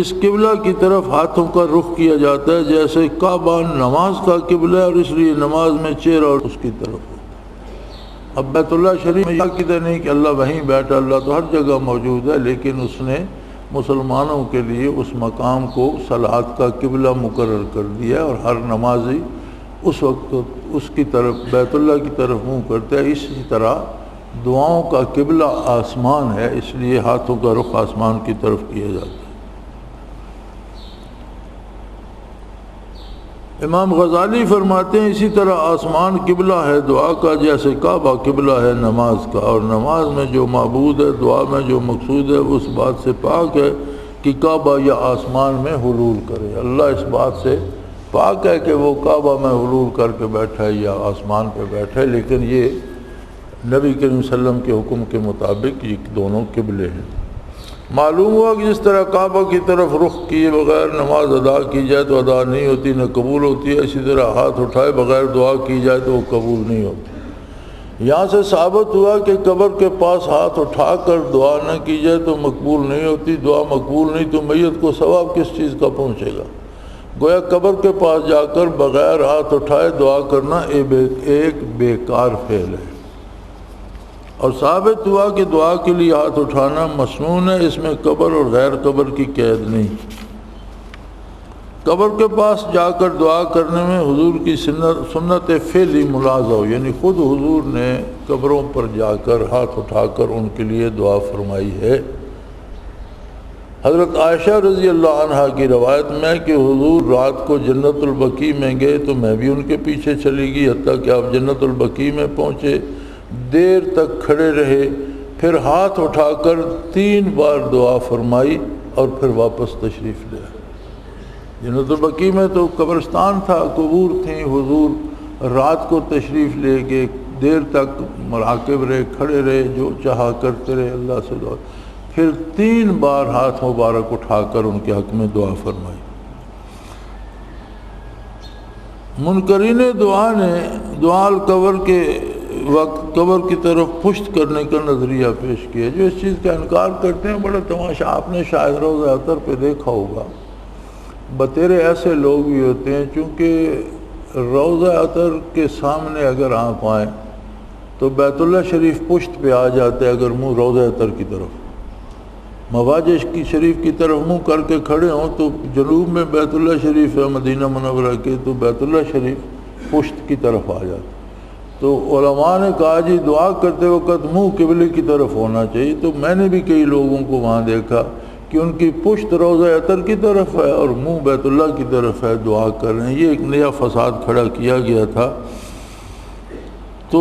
اس قبلہ کی طرف ہاتھوں کا رخ کیا جاتا ہے، جیسے کعبہ نماز کا قبلہ ہے اور اس لیے نماز میں چہرہ اور اس کی طرف ہوتا ہے۔ اب بیت اللہ شریف میں یہ عقیدہ نہیں کہ اللہ وہیں بیٹھا، اللہ تو ہر جگہ موجود ہے، لیکن اس نے مسلمانوں کے لیے اس مقام کو صلوات کا قبلہ مقرر کر دیا اور ہر نمازی اس وقت اس کی طرف بیت اللہ کی طرف منہ کرتا ہے۔ اسی طرح دعاؤں کا قبلہ آسمان ہے، اس لیے ہاتھوں کا رخ آسمان کی طرف کیا جاتا ہے۔ امام غزالی فرماتے ہیں اسی طرح آسمان قبلہ ہے دعا کا، جیسے کعبہ قبلہ ہے نماز کا، اور نماز میں جو معبود ہے، دعا میں جو مقصود ہے، اس بات سے پاک ہے کہ کعبہ یا آسمان میں حلول کرے۔ اللہ اس بات سے پاک ہے کہ وہ کعبہ میں حلول کر کے بیٹھے یا آسمان پہ بیٹھے، لیکن یہ نبی کریم صلی اللہ علیہ وسلم کے حکم کے مطابق یہ دونوں قبلے ہیں۔ معلوم ہوا کہ جس طرح کعبہ کی طرف رخ کیے بغیر نماز ادا کی جائے تو ادا نہیں ہوتی، نہ قبول ہوتی ہے، اسی طرح ہاتھ اٹھائے بغیر دعا کی جائے تو وہ قبول نہیں ہوتی۔ یہاں سے ثابت ہوا کہ قبر کے پاس ہاتھ اٹھا کر دعا نہ کی جائے تو مقبول نہیں ہوتی۔ دعا مقبول نہیں تو میت کو ثواب کس چیز کا پہنچے گا؟ گویا قبر کے پاس جا کر بغیر ہاتھ اٹھائے دعا کرنا ایک بیکار فعل ہے، اور ثابت ہوا کہ دعا کے لیے ہاتھ اٹھانا مسنون ہے، اس میں قبر اور غیر قبر کی قید نہیں۔ قبر کے پاس جا کر دعا کرنے میں حضور کی سنت فعلی ملاحظہ ہو، یعنی خود حضور نے قبروں پر جا کر ہاتھ اٹھا کر ان کے لیے دعا فرمائی ہے۔ حضرت عائشہ رضی اللہ عنہا کی روایت میں کہ حضور رات کو جنت البقیع میں گئے تو میں بھی ان کے پیچھے چلی گئی، حتیٰ کہ آپ جنت البقیع میں پہنچے، دیر تک کھڑے رہے، پھر ہاتھ اٹھا کر 3 بار دعا فرمائی اور پھر واپس تشریف لے آئے۔ جنت البقیع میں تو قبرستان تھا، قبور تھیں، حضور رات کو تشریف لے کے دیر تک مراقب رہے، کھڑے رہے، جو چاہا کرتے رہے، اللہ سے دعا، پھر 3 بار ہاتھ مبارک اٹھا کر ان کے حق میں دعا فرمائی۔ منکرین دعا نے دعا القبر کے وقت قبر کی طرف پشت کرنے کا نظریہ پیش کیا، جو اس چیز کا انکار کرتے ہیں۔ بڑا تماشا آپ نے شاید روضہ اطہر پہ دیکھا ہوگا، بتیرے ایسے لوگ بھی ہوتے ہیں، چونکہ روضہ اطہر کے سامنے اگر آپ آئیں تو بیت اللہ شریف پشت پہ آ جاتے ہیں، اگر منہ روضہ اطہر کی طرف، مواجہ کی شریف کی طرف منہ کر کے کھڑے ہوں تو جنوب میں بیت اللہ شریف ہے مدینہ منورہ کے، تو بیت اللہ شریف پشت کی طرف آ جاتا۔ تو علماء نے کہا جی دعا کرتے وقت منہ قبلے کی طرف ہونا چاہیے، تو میں نے بھی کئی لوگوں کو وہاں دیکھا کہ ان کی پشت روضہ اطہر کی طرف ہے اور منہ بیت اللہ کی طرف ہے، دعا کر رہے ہیں۔ یہ ایک نیا فساد کھڑا کیا گیا تھا، تو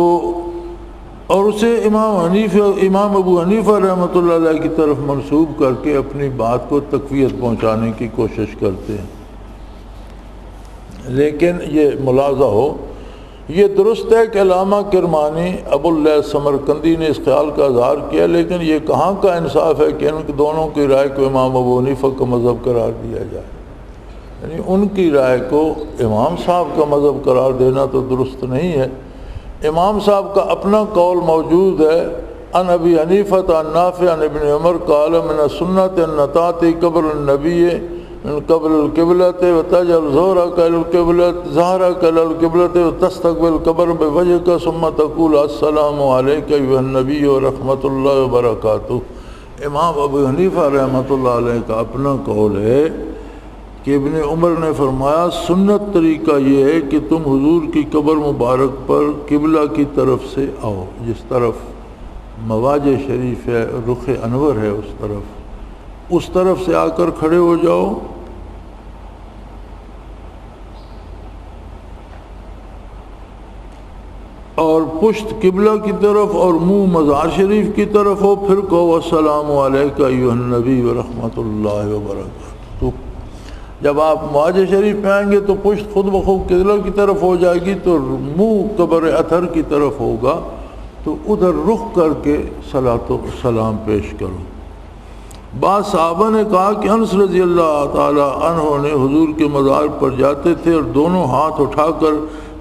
اور اسے امام ابو حنیفہ رحمۃ اللہ علیہ کی طرف منسوب کر کے اپنی بات کو تقویت پہنچانے کی کوشش کرتے ہیں۔ لیکن یہ ملاحظہ ہو، یہ درست ہے کہ علامہ کرمانی ابو اللیث سمرقندی نے اس خیال کا اظہار کیا، لیکن یہ کہاں کا انصاف ہے کہ ان دونوں کی رائے کو امام ابو حنیفہ کا مذہب قرار دیا جائے؟ یعنی ان کی رائے کو امام صاحب کا مذہب قرار دینا تو درست نہیں ہے۔ امام صاحب کا اپنا قول موجود ہے، ان ابی حنیفہ عن نافع عن ابن عمر قال من السنت ان تأتی قبر النبی من قبل القبلۃ وتجعل ظهرك الى القبلۃ ظهرك الى القبلۃ وتستقبل القبر بوجهك ثم تقول السلام عليك ايها النبي ورحمۃ اللہ وبرکاتہ۔ امام ابو حنیفہ رحمۃ اللہ علیہ کا اپنا قول ہے کہ ابن عمر نے فرمایا سنت طریقہ یہ ہے کہ تم حضور کی قبر مبارک پر قبلہ کی طرف سے آؤ، جس طرف مواجہ شریف ہے، رخ انور ہے، اس طرف سے آ کر کھڑے ہو جاؤ، اور پشت قبلہ کی طرف اور منہ مزار شریف کی طرف ہو، پھر کہو السلام علیکہ ایھا النبی ورحمۃ اللہ وبرکاتہ۔ تو جب آپ مواجہ شریف پہ آئیں گے تو پشت خود بخود قبلہ کی طرف ہو جائے گی، تو منہ قبر اطہر کی طرف ہوگا، تو ادھر رخ کر کے صلاۃ و سلام پیش کرو۔ بعض صحابہ نے کہا کہ انس رضی اللہ تعالی عنہ نے حضور کے مزار پر جاتے تھے اور دونوں ہاتھ اٹھا کر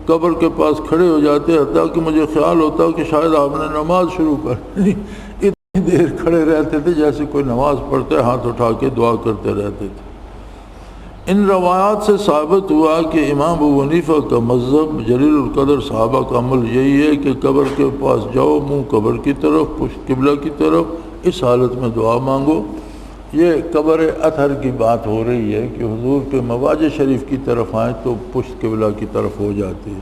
قبر کے پاس کھڑے ہو جاتے، حتیٰ کہ مجھے خیال ہوتا کہ شاید آپ نے نماز شروع کر دی، اتنی دیر کھڑے رہتے تھے جیسے کوئی نماز پڑھتے، ہاتھ اٹھا کے دعا کرتے رہتے تھے۔ ان روایات سے ثابت ہوا کہ امام ابو حنیفہ کا مذہب جلیل القدر صحابہ کا عمل یہی ہے کہ قبر کے پاس جاؤ، منہ قبر کی طرف، پشت قبلہ کی طرف، اس حالت میں دعا مانگو۔ یہ قبر اطہر کی بات ہو رہی ہے کہ حضور کے مواجہ شریف کی طرف آئیں تو پشت قبلہ کی طرف ہو جاتی ہے۔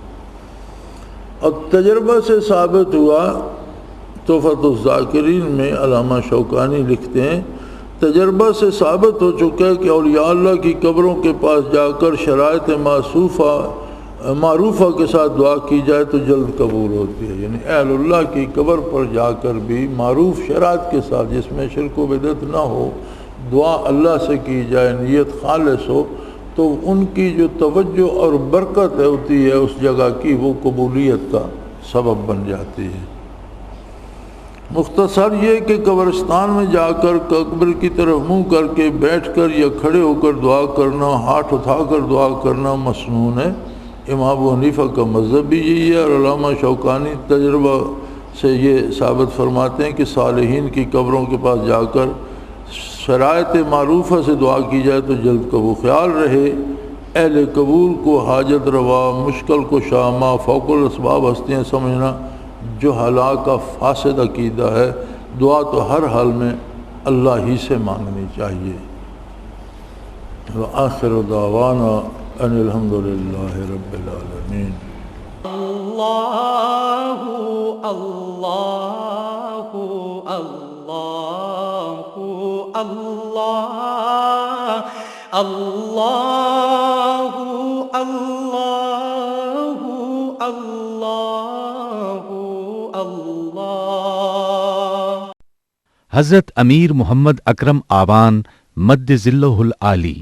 اور تجربہ سے ثابت ہوا، تحفۃ الذاکرین میں علامہ شوکانی لکھتے ہیں، تجربہ سے ثابت ہو چکا ہے کہ اولیاء اللہ کی قبروں کے پاس جا کر شرائط معروفہ کے ساتھ دعا کی جائے تو جلد قبول ہوتی ہے۔ یعنی اہل اللہ کی قبر پر جا کر بھی معروف شرائط کے ساتھ، جس میں شرک و بدعت نہ ہو، دعا اللہ سے کی جائے، نیت خالص ہو، تو ان کی جو توجہ اور برکت ہوتی ہے اس جگہ کی، وہ قبولیت کا سبب بن جاتی ہے۔ مختصر یہ کہ قبرستان میں جا کر قبر کی طرف منہ کر کے بیٹھ کر یا کھڑے ہو کر دعا کرنا، ہاتھ اٹھا کر دعا کرنا مسنون ہے۔ امام ابو حنیفہ کا مذہب بھی یہی ہے، اور علامہ شوکانی تجربہ سے یہ ثابت فرماتے ہیں کہ صالحین کی قبروں کے پاس جا کر شرائط معروفہ سے دعا کی جائے تو جلد قبول۔ خیال رہے اہل قبول کو حاجت روا، مشکل کو شامہ، فوق الاسباب ہستیاں سمجھنا جو ہلاک کا فاسد عقیدہ ہے۔ دعا تو ہر حال میں اللہ ہی سے مانگنی چاہیے۔ وآخر دعوانا ان الحمدللہ رب العالمین۔ اللہ اللہ اللہ اللہ اللہ اللہ اللہ اللہ۔ حضرت امیر محمد اکرم آوان مد ذلہ العالی